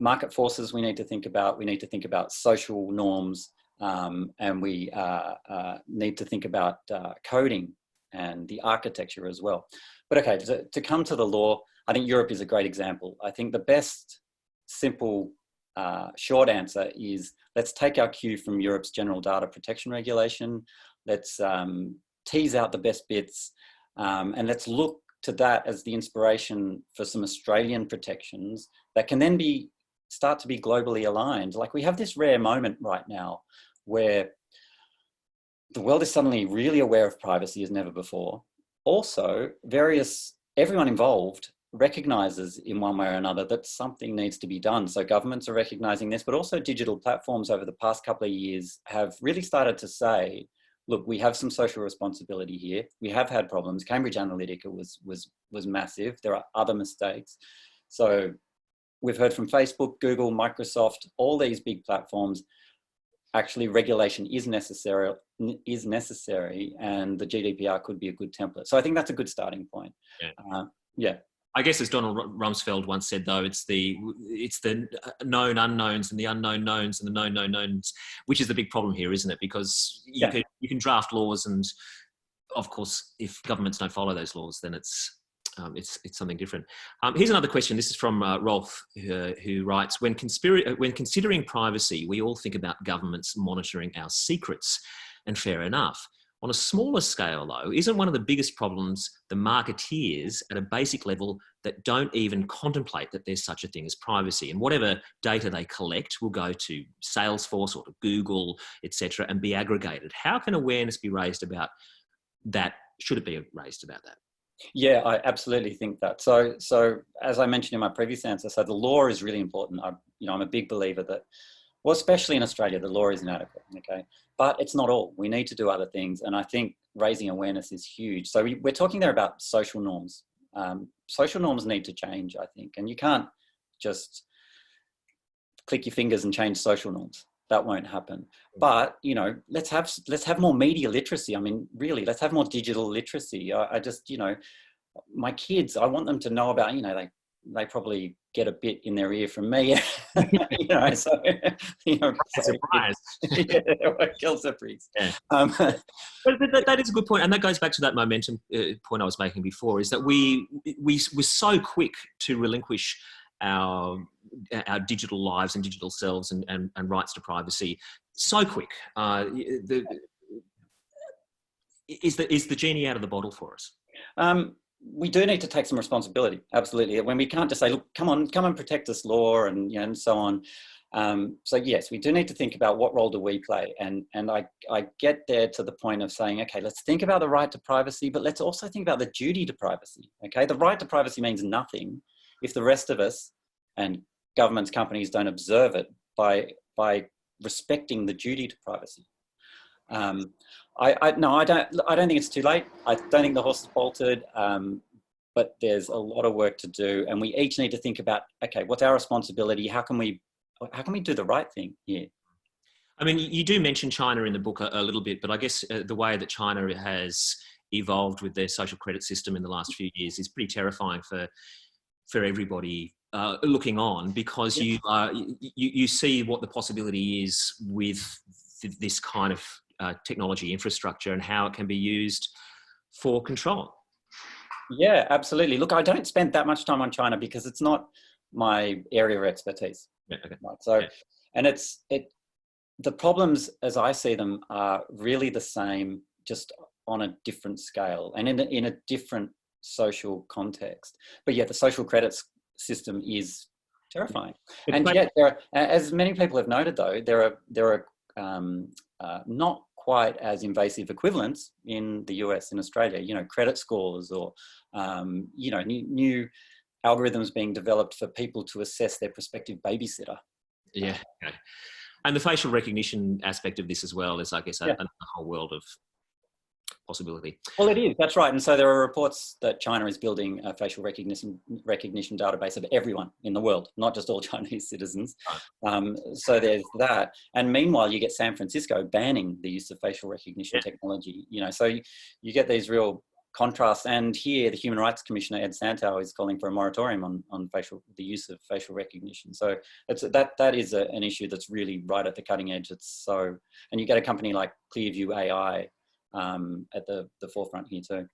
Market forces we need to think about. We need to think about social norms, and we need to think about coding and the architecture as well. But okay, to come to the law, I think Europe is a great example. I think the best simple short answer is, let's take our cue from Europe's General Data Protection Regulation. Let's tease out the best bits, and let's look to that as the inspiration for some Australian protections that can then start to be globally aligned. Like, we have this rare moment right now where the world is suddenly really aware of privacy as never before. Also, everyone involved recognises in one way or another that something needs to be done. So governments are recognising this, but also digital platforms over the past couple of years have really started to say, look, we have some social responsibility here. We have had problems. Cambridge Analytica was massive. There are other mistakes. So we've heard from Facebook, Google, Microsoft, all these big platforms. Actually, regulation is necessary, and the GDPR could be a good template. So I think that's a good starting point. Yeah. I guess, as Donald Rumsfeld once said, though, it's the known unknowns and the unknown knowns and the known known knowns, which is the big problem here, isn't it? Because you can draft laws, and of course, if governments don't follow those laws, then it's something different. Here's another question. This is from Rolf, who writes, when considering privacy, we all think about governments monitoring our secrets, and fair enough. On a smaller scale, though, isn't one of the biggest problems the marketeers at a basic level that don't even contemplate that there's such a thing as privacy, and whatever data they collect will go to Salesforce or to Google, etc., and be aggregated. How can awareness be raised about that? Should it be raised about that? Yeah, I absolutely think that. So as I mentioned in my previous answer, so the law is really important. I'm a big believer that, well, especially in Australia, the law is inadequate, okay? But it's not all. We need to do other things. And I think raising awareness is huge. So we're talking there about social norms. Social norms need to change, I think. And you can't just click your fingers and change social norms. That won't happen. But, let's have more media literacy. I mean, really, let's have more digital literacy. I just, my kids, I want them to know about, they probably get a bit in their ear from me, so, Surprise. Kill surprise. Yeah. But that is a good point. And that goes back to that momentum point I was making before, is that we were so quick to relinquish our digital lives and digital selves and rights to privacy. So quick. Is the genie out of the bottle for us? We do need to take some responsibility. Absolutely. When we can't just say, look, come and protect us, law, and so on. So yes, we do need to think about what role do we play. And I get there to the point of saying, okay, let's think about the right to privacy, but let's also think about the duty to privacy. Okay. The right to privacy means nothing if the rest of us and governments, companies don't observe it by respecting the duty to privacy. I don't think it's too late. I don't think the horse is bolted, but there's a lot of work to do, and we each need to think about, okay, what's our responsibility? How can we do the right thing here? I mean, you do mention China in the book a little bit, but I guess the way that China has evolved with their social credit system in the last few years is pretty terrifying for everybody looking on, because you see what the possibility is with this kind of technology infrastructure and how it can be used for control. Yeah, absolutely. Look, I don't spend that much time on China because it's not my area of expertise. Yeah, okay. Right? So, and the problems as I see them are really the same, just on a different scale and in a different social context. But yeah, the social credit system is terrifying. And yet, as many people have noted, though, there are not quite as invasive equivalents in the US and Australia. Credit scores or new algorithms being developed for people to assess their prospective babysitter. Yeah. Okay. And the facial recognition aspect of this as well is, I guess, a whole world of possibility. Well, it is. That's right. And so there are reports that China is building a facial recognition database of everyone in the world, not just all Chinese citizens. So there's that. And meanwhile, you get San Francisco banning the use of facial recognition technology. So you get these real contrasts. And here, the Human Rights Commissioner Ed Santow is calling for a moratorium on the use of facial recognition. So that is an issue that's really right at the cutting edge. And you get a company like Clearview AI at the forefront here too.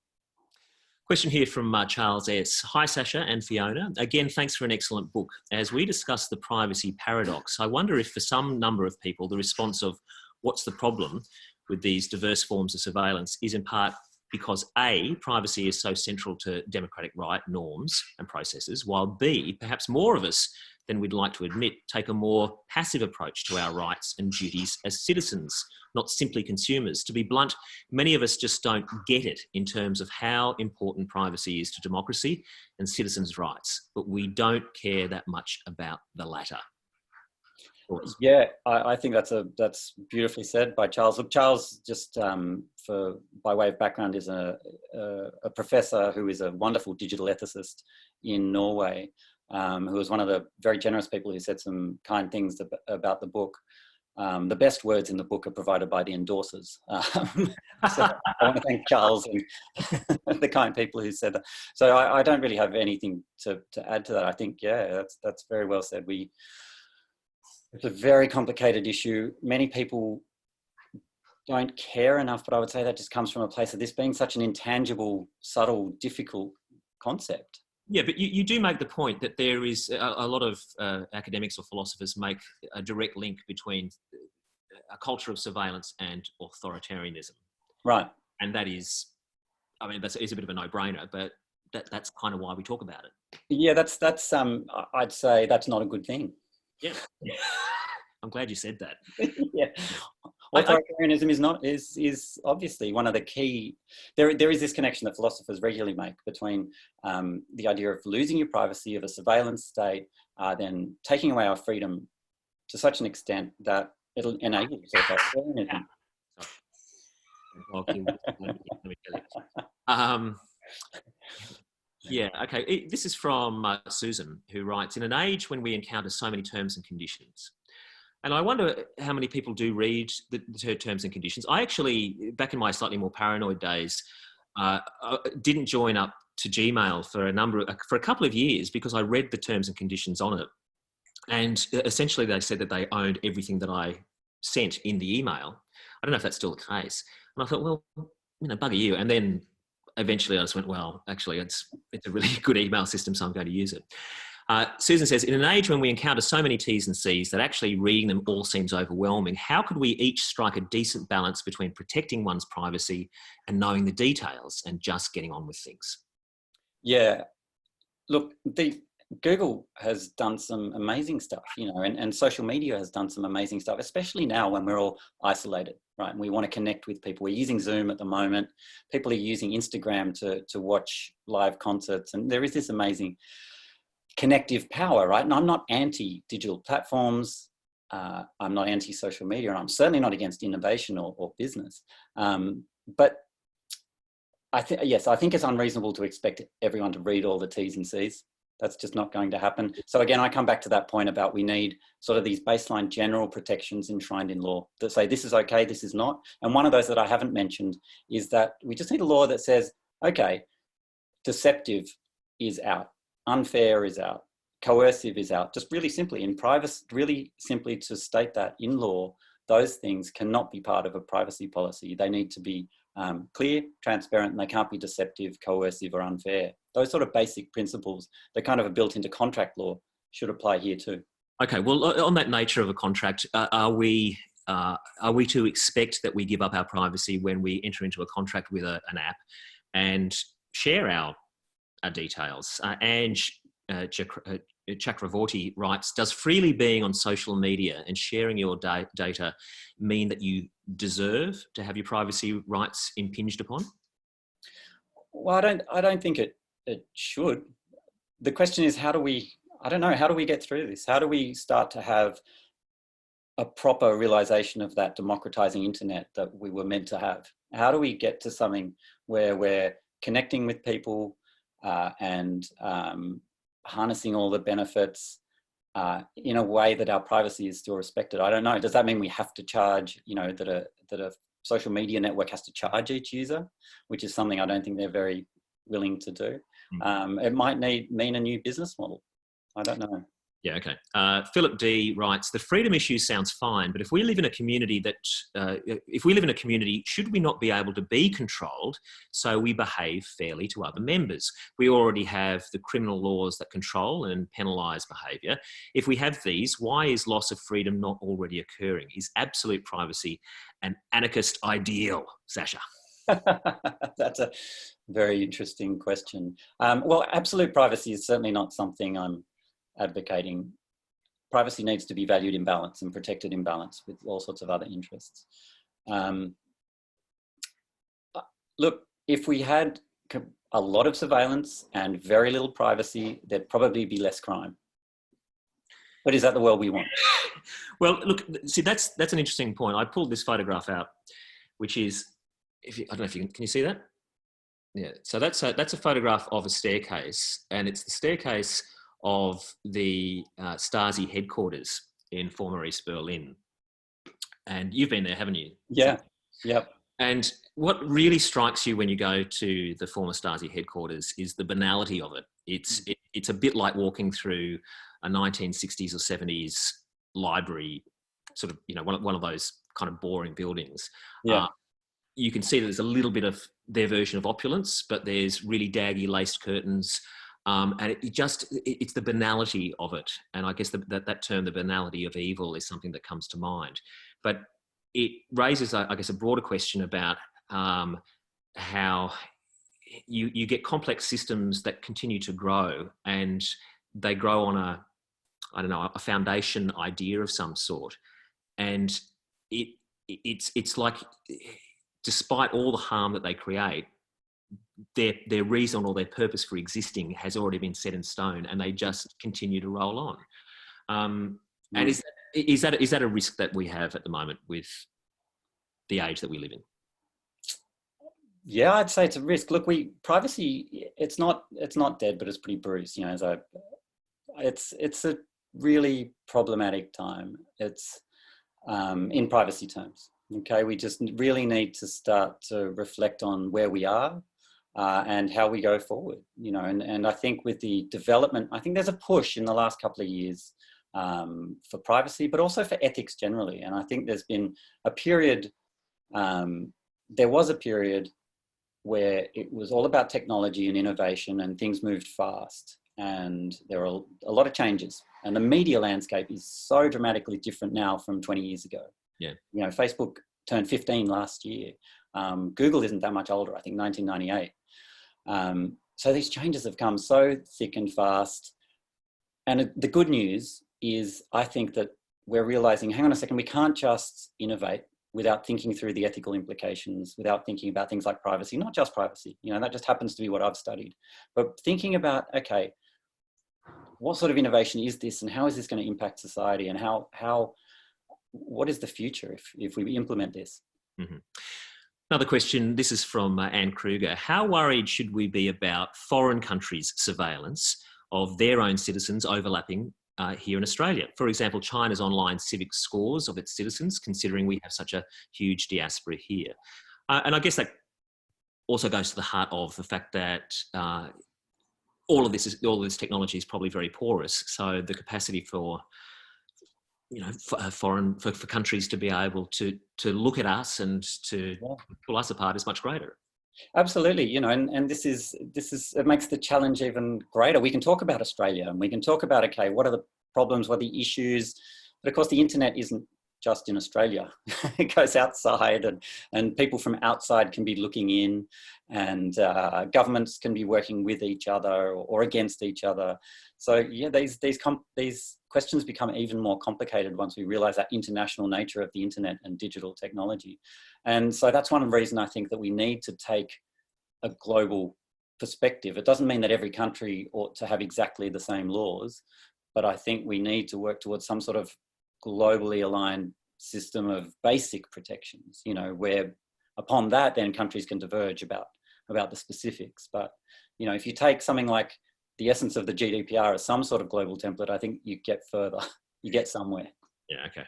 Question here from Charles S. Hi, Sacha and Fiona. Again, thanks for an excellent book. As we discuss the privacy paradox, I wonder if for some number of people, the response of what's the problem with these diverse forms of surveillance is in part because A, privacy is so central to democratic right norms and processes, while B, perhaps more of us than we'd like to admit, take a more passive approach to our rights and duties as citizens, not simply consumers. To be blunt, many of us just don't get it in terms of how important privacy is to democracy and citizens' rights, but we don't care that much about the latter. Yeah, I think that's beautifully said by Charles. Look, Charles, just by way of background, is a professor who is a wonderful digital ethicist in Norway, who was one of the very generous people who said some kind things about the book. The best words in the book are provided by the endorsers. So I want to thank Charles and the kind people who said that. So I don't really have anything to add to that. I think, that's very well said. It's a very complicated issue. Many people don't care enough, but I would say that just comes from a place of this being such an intangible, subtle, difficult concept. Yeah, but you do make the point that there is a lot of academics or philosophers make a direct link between a culture of surveillance and authoritarianism. Right. And that is, that is a bit of a no-brainer, but that's kind of why we talk about it. Yeah, I'd say that's not a good thing. Yeah. I'm glad you said that. Yeah. Authoritarianism is obviously one of the key. There is this connection that philosophers regularly make between the idea of losing your privacy, of a surveillance state, then taking away our freedom to such an extent that it'll enable authoritarianism. Yeah, okay. This is from Susan, who writes, in an age when we encounter so many terms and conditions, and I wonder how many people do read the terms and conditions. I actually, back in my slightly more paranoid days, didn't join up to Gmail for a couple of years because I read the terms and conditions on it. And essentially they said that they owned everything that I sent in the email. I don't know if that's still the case. And I thought, well, bugger you. And then eventually I just went, well, actually it's a really good email system, so I'm going to use it. Susan says, in an age when we encounter so many T's and C's that actually reading them all seems overwhelming, how could we each strike a decent balance between protecting one's privacy and knowing the details and just getting on with things? Yeah, look, Google has done some amazing stuff, and social media has done some amazing stuff, especially now when we're all isolated, right? And we want to connect with people. We're using Zoom at the moment. People are using Instagram to watch live concerts. And there is this amazing connective power, right? And I'm not anti-digital platforms. I'm not anti-social media, and I'm certainly not against innovation or business. But I think it's unreasonable to expect everyone to read all the T's and C's. That's just not going to happen. So again, I come back to that point about we need sort of these baseline general protections enshrined in law that say this is okay, this is not. And one of those that I haven't mentioned is that we just need a law that says, okay, deceptive is out, unfair is out, coercive is out. Just really simply in privacy, really simply to state that in law, those things cannot be part of a privacy policy. They need to be clear, transparent, and they can't be deceptive, coercive, or unfair. Those sort of basic principles that kind of are built into contract law should apply here too. Okay, well, on that nature of a contract, are we to expect that we give up our privacy when we enter into a contract with an app and share our details? Chakravorty writes, does freely being on social media and sharing your data mean that you deserve to have your privacy rights impinged upon? Well, I don't think it should. The question is, how do we get through this? How do we start to have a proper realization of that democratizing internet that we were meant to have? How do we get to something where we're connecting with people and harnessing all the benefits in a way that our privacy is still respected? I don't know. Does that mean we have to charge, that a social media network has to charge each user, which is something I don't think they're very willing to do? It might mean a new business model. I don't know. Yeah, okay. Philip D writes, the freedom issue sounds fine, but if we live in a community should we not be able to be controlled so we behave fairly to other members? We already have the criminal laws that control and penalise behaviour. If we have these, why is loss of freedom not already occurring? Is absolute privacy an anarchist ideal, Sacha? That's a very interesting question. Well, absolute privacy is certainly not something I'm advocating. Privacy needs to be valued in balance and protected in balance with all sorts of other interests. Look, if we had a lot of surveillance and very little privacy, there'd probably be less crime. But is that the world we want? Well, look, see, that's an interesting point. I pulled this photograph out, which is, I don't know if you can you see that? Yeah. So that's a photograph of a staircase, and it's the staircase of the Stasi headquarters in former East Berlin. And you've been there, haven't you? Yeah. Yep. And what really strikes you when you go to the former Stasi headquarters is the banality of it. It's a bit like walking through a 1960s or 70s library, sort of, one of those kind of boring buildings. Yeah. You can see that there's a little bit of their version of opulence, but there's really daggy laced curtains. And it's the banality of it. And I guess that term, the banality of evil, is something that comes to mind. But it raises, I guess, a broader question about how you get complex systems that continue to grow, and they grow on a foundation idea of some sort. And it's like, despite all the harm that they create, their reason or their purpose for existing has already been set in stone, and they just continue to roll on. And is that a risk that we have at the moment with the age that we live in? Yeah, I'd say it's a risk. Look, privacy, it's not dead, but it's pretty bruised. You know, it's a really problematic time. It's in privacy terms. Okay, we just really need to start to reflect on where we are and how we go forward. You know, and I think with the development, I think there's a push in the last couple of years for privacy, but also for ethics generally. And I think there's been a period. There was a period where it was all about technology and innovation, and things moved fast, and there are a lot of changes, and the media landscape is so dramatically different now from 20 years ago. Yeah. You know, Facebook turned 15 last year. Google isn't that much older, I think 1998. So these changes have come so thick and fast. And the good news is, I think that we're realizing, hang on a second, we can't just innovate without thinking through the ethical implications, without thinking about things like privacy, not just privacy, you know, that just happens to be what I've studied, but thinking about, okay, what sort of innovation is this, and how is this going to impact society, and what is the future if we implement this? Mm-hmm. Another question, this is from Anne Kruger. How worried should we be about foreign countries' surveillance of their own citizens overlapping here in Australia? For example, China's online civic scores of its citizens, considering we have such a huge diaspora here. And I guess that also goes to the heart of the fact that all of this technology is probably very porous. So the capacity for, you know, for countries to be able to look at us and to pull us apart is much greater. Absolutely, you know, and this is it makes the challenge even greater. We can talk about Australia, and we can talk about, okay, what are the problems, what are the issues, but of course the internet isn't just in Australia. It goes outside, and people from outside can be looking in, and governments can be working with each other or against each other. So yeah, these questions become even more complicated once we realize that international nature of the internet and digital technology. And so that's one reason I think that we need to take a global perspective. It doesn't mean that every country ought to have exactly the same laws, but I think we need to work towards some sort of globally aligned system of basic protections, you know, where upon that then countries can diverge about the specifics. But, you know, if you take something like the essence of the GDPR as some sort of global template, I think you get further, you get somewhere. Yeah, okay.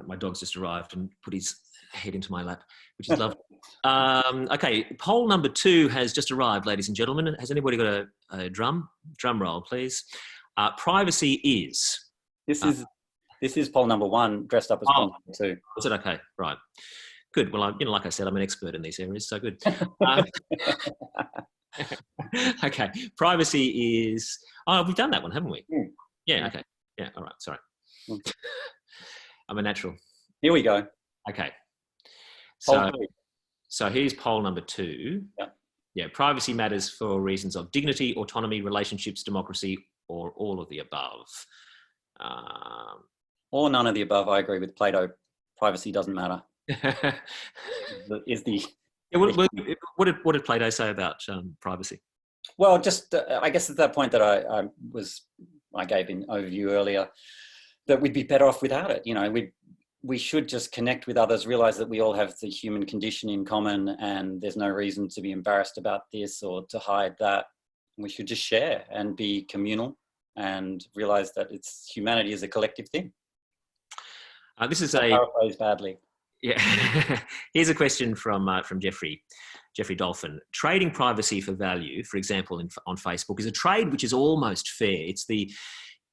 My dog's just arrived and put his head into my lap, which is lovely. Okay, poll number 2 has just arrived, ladies and gentlemen. Has anybody got a drum roll, please? Privacy is. This is poll number 1, dressed up as poll number 2. Is it okay? Right. Good. Well, you know, like I said, I'm an expert in these areas, so good. Okay. Privacy is. Oh, we've done that one, haven't we? Yeah. Okay. Yeah. All right. Sorry. I'm a natural. Here we go. Okay. Poll So here's poll number 2. Yep. Yeah. Privacy matters for reasons of dignity, autonomy, relationships, democracy, or all of the above. Or none of the above. I agree with Plato. Privacy doesn't matter. What did Plato say about privacy? Well, just I guess at that point that I gave in overview earlier, that we'd be better off without it. You know, we should just connect with others, realize that we all have the human condition in common, and there's no reason to be embarrassed about this or to hide that. We should just share and be communal and realize that humanity is a collective thing. This is paraphrase badly. Yeah. Here's a question from Jeffrey Dolphin. Trading privacy for value, for example, on Facebook, is a trade which is almost fair. It's the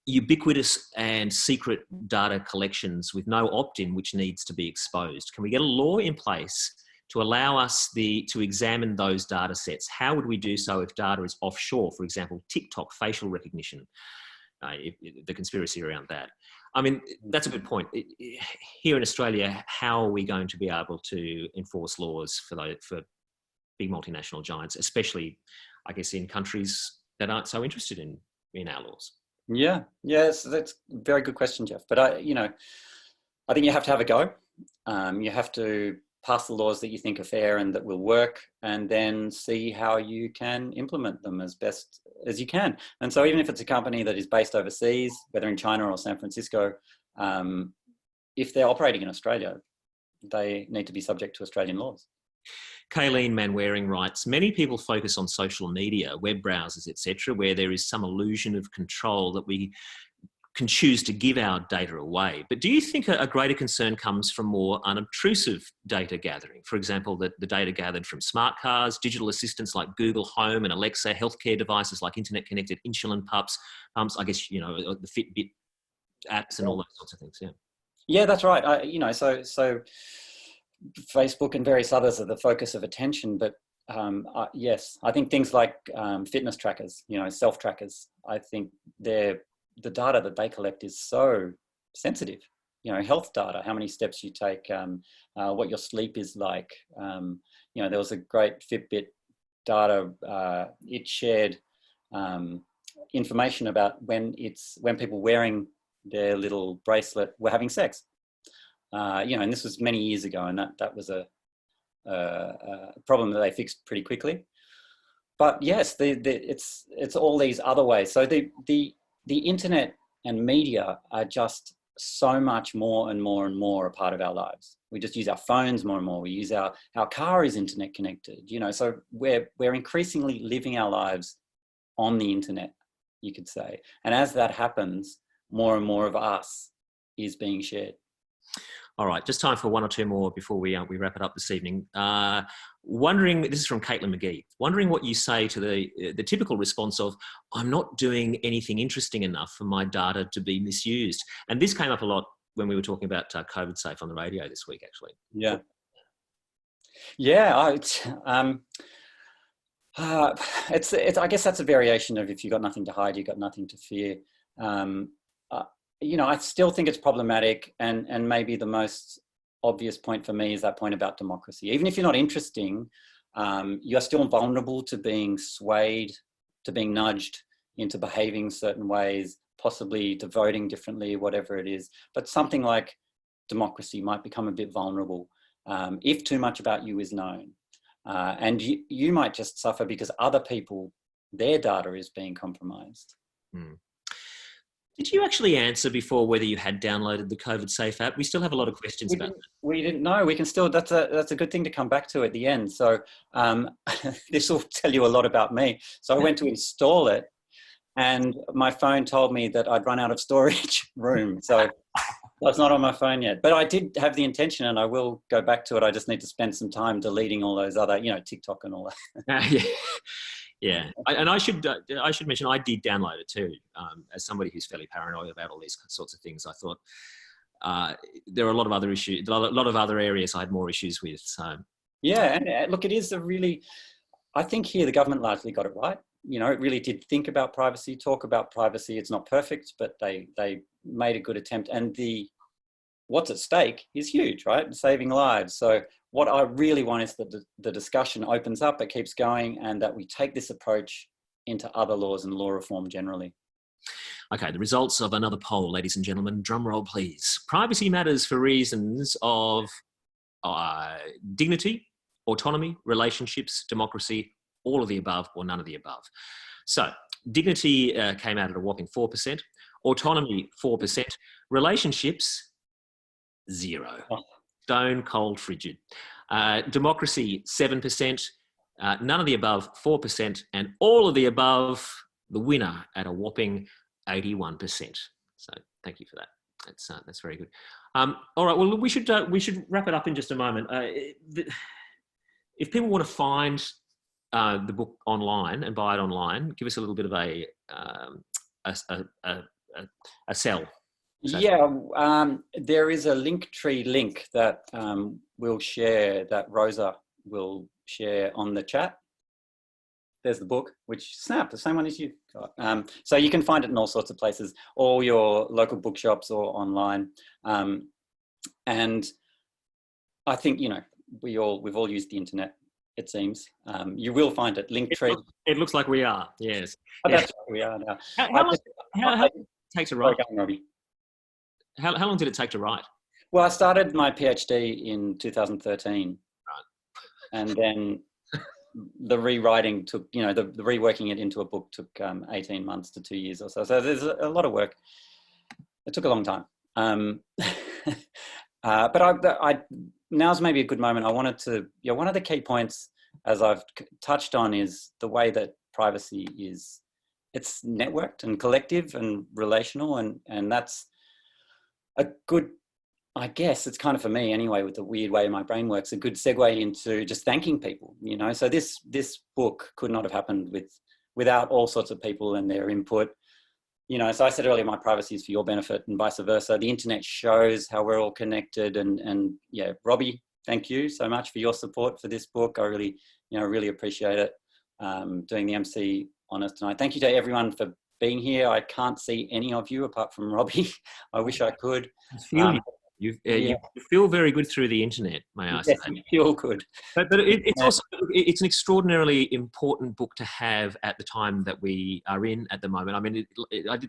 ubiquitous and secret data collections with no opt-in which needs to be exposed. Can we get a law in place to allow us to examine those data sets? How would we do so if data is offshore, for example, TikTok facial recognition? The conspiracy around that. I mean, that's a good point. Here in Australia, how are we going to be able to enforce laws for big multinational giants, especially, I guess, in countries that aren't so interested in our laws? Yeah, yes, that's a very good question, Jeff. But I think you have to have a go. You have to pass the laws that you think are fair and that will work, and then see how you can implement them as best as you can. And so even if it's a company that is based overseas, whether in China or San Francisco, if they're operating in Australia, they need to be subject to Australian laws. Kayleen Manwaring writes, many people focus on social media, web browsers, etc., where there is some illusion of control that we can choose to give our data away. But do you think a greater concern comes from more unobtrusive data gathering? For example, the data gathered from smart cars, digital assistants like Google Home and Alexa, healthcare devices like internet-connected insulin pumps, I guess, the Fitbit apps and all those sorts of things, yeah. Yeah, that's right. So Facebook and various others are the focus of attention, but yes, I think things like fitness trackers, self-trackers, I think the data that they collect is so sensitive. Health data, how many steps you take, what your sleep is like. There was a great Fitbit data. It shared information about when people wearing their little bracelet were having sex. And this was many years ago, and that was a problem that they fixed pretty quickly. But yes, it's all these other ways. So the internet and media are just so much more and more and more a part of our lives. We just use our phones more and more. We use our car is internet connected. So we're increasingly living our lives on the internet, you could say. And as that happens, more and more of us is being shared. All right, just time for one or two more before we wrap it up this evening. Wondering, this is from Caitlin McGee, wondering what you say to the typical response of, I'm not doing anything interesting enough for my data to be misused. And this came up a lot when we were talking about COVID Safe on the radio this week, actually. Yeah. Yeah, I guess that's a variation of if you've got nothing to hide, you've got nothing to fear. I still think it's problematic, and maybe the most obvious point for me is that point about democracy. Even if you're not interesting, you're still vulnerable to being swayed, to being nudged into behaving certain ways, possibly to voting differently, whatever it is. But something like democracy might become a bit vulnerable if too much about you is known. And you might just suffer because other people, their data is being compromised. Mm. Did you actually answer before whether you had downloaded the COVID Safe app? We still have a lot of questions about that. We didn't know. We can still, that's a good thing to come back to at the end. So this will tell you a lot about me. So I went to install it and my phone told me that I'd run out of storage room. So it's not on my phone yet, but I did have the intention and I will go back to it. I just need to spend some time deleting all those other, TikTok and all that. Yeah. Yeah, and I should mention I did download it too. As somebody who's fairly paranoid about all these sorts of things, I thought there are a lot of other issues, a lot of other areas I had more issues with. So yeah, and look, it is I think here the government largely got it right. It really did think about privacy, talk about privacy. It's not perfect, but they made a good attempt, and what's at stake is huge, right? Saving lives. So what I really want is that the discussion opens up, it keeps going, and that we take this approach into other laws and law reform generally. Okay, the results of another poll, ladies and gentlemen. Drum roll, please. Privacy matters for reasons of dignity, autonomy, relationships, democracy, all of the above, or none of the above. So dignity came out at a whopping 4%, autonomy 4%, relationships 0. Stone cold frigid. Democracy 7%, none of the above 4%, and all of the above, the winner at a whopping 81%. So thank you for that. That's very good. All right. Well, we should wrap it up in just a moment. If people want to find the book online and buy it online, give us a little bit of a sell. Yeah, there is a Linktree link that we'll share, that Rosa will share on the chat. There's the book, which Snap, the same one as you got. So you can find it in all sorts of places, all your local bookshops or online. And I think, we've all used the internet. it seems. You will find it, Linktree. It looks like we are, yes. Oh, that's where we are now. How long did it take to write? Robbie. How long did it take to write? Well, I started my PhD in 2013. Right. And then the rewriting took, you know, the reworking it into a book took 18 months to 2 years or so. So there's a lot of work. It took a long time. But now's maybe a good moment. I wanted to, you know, one of the key points, as I've touched on, is the way that privacy is, it's networked and collective and relational. And that's a good, I guess it's kind of, for me anyway, with the weird way my brain works, a good segue into just thanking people, you know. So this book could not have happened without all sorts of people and their input. You know, so I said earlier, my privacy is for your benefit and vice versa. The internet shows how we're all connected, and yeah, Robbie, thank you so much for your support for this book. I really, you know, really appreciate it. Doing the MC honors tonight. Thank you to everyone for being here. I can't see any of you apart from Robbie. I wish I could. You feel very good through the internet, may I say? Yes, you feel good. But it's also, it's an extraordinarily important book to have at the time that we are in at the moment. I mean,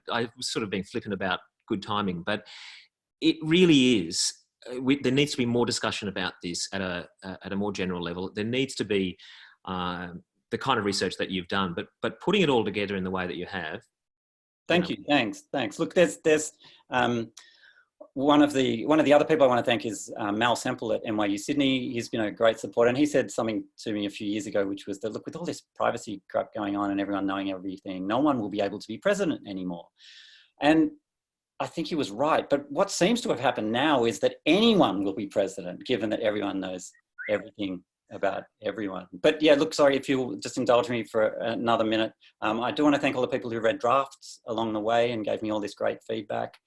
I was sort of being flippant about good timing, but it really is. There needs to be more discussion about this at a more general level. There needs to be the kind of research that you've done, but putting it all together in the way that you have. Thank you. Thanks. Look, there's one of the other people I want to thank is Mal Semple at NYU Sydney. He's been a great support, and he said something to me a few years ago, which was that, look, with all this privacy crap going on and everyone knowing everything, no one will be able to be president anymore. And I think he was right. But what seems to have happened now is that anyone will be president, given that everyone knows everything about everyone. But yeah, look, sorry, if you'll just indulge me for another minute. I do want to thank all the people who read drafts along the way and gave me all this great feedback.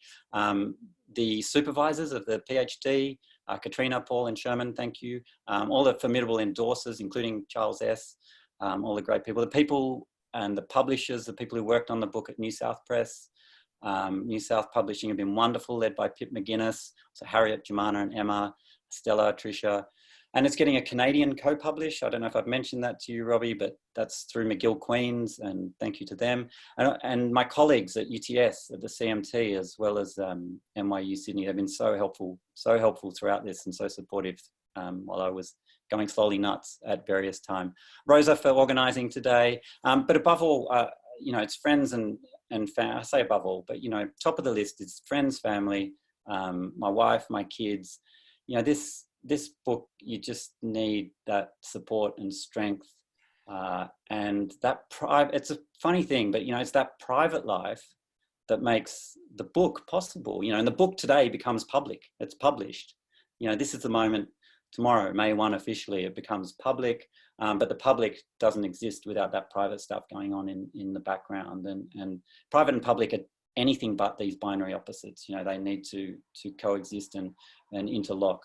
The supervisors of the PhD, Katrina, Paul and Sherman, thank you. All the formidable endorsers, including Charles S., all the great people. The people and the publishers, the people who worked on the book at New South Press, New South Publishing have been wonderful, led by Pip McGuinness, so Harriet, Jemana and Emma, Stella, Tricia. And it's getting a Canadian co-publish. I don't know if I've mentioned that to you, Robbie, but that's through McGill Queen's, and thank you to them. And my colleagues at UTS, at the CMT, as well as NYU Sydney, have been so helpful throughout this and so supportive while I was going slowly nuts at various times. Rosa for organising today. But above all, you know, it's friends and I say above all, but, you know, top of the list is friends, family, my wife, my kids. You know, this book, you just need that support and strength. And that it's a funny thing, but, you know, it's that private life that makes the book possible, you know, and the book today becomes public. It's published. You know, this is the moment tomorrow, May 1, officially, it becomes public, but the public doesn't exist without that private stuff going on in the background. And private and public are anything but these binary opposites. You know, they need to coexist and interlock.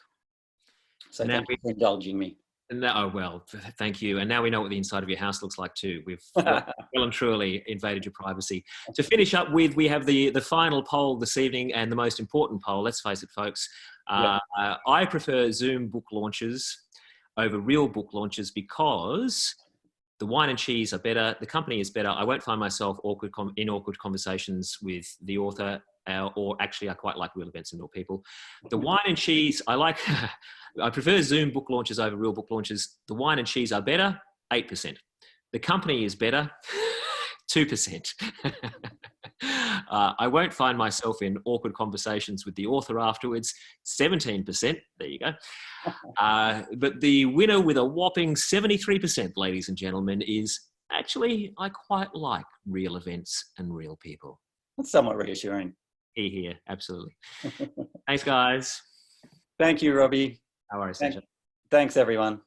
So thank you for indulging me. Oh, well, thank you. And now we know what the inside of your house looks like too. We've well and truly invaded your privacy. To finish up with, we have the final poll this evening, and the most important poll, let's face it, folks. I prefer Zoom book launches over real book launches because the wine and cheese are better, the company is better. I won't find myself in awkward conversations with the author, or actually I quite like real events and real people. The wine and cheese, I prefer Zoom book launches over real book launches. The wine and cheese are better, 8%. The company is better, 2%. I won't find myself in awkward conversations with the author afterwards, 17%. There you go. But the winner with a whopping 73%, ladies and gentlemen, is actually, I quite like real events and real people. That's somewhat reassuring. Here, absolutely. Thanks, guys. Thank you, Robbie. No worries, Sacha. Thanks, everyone.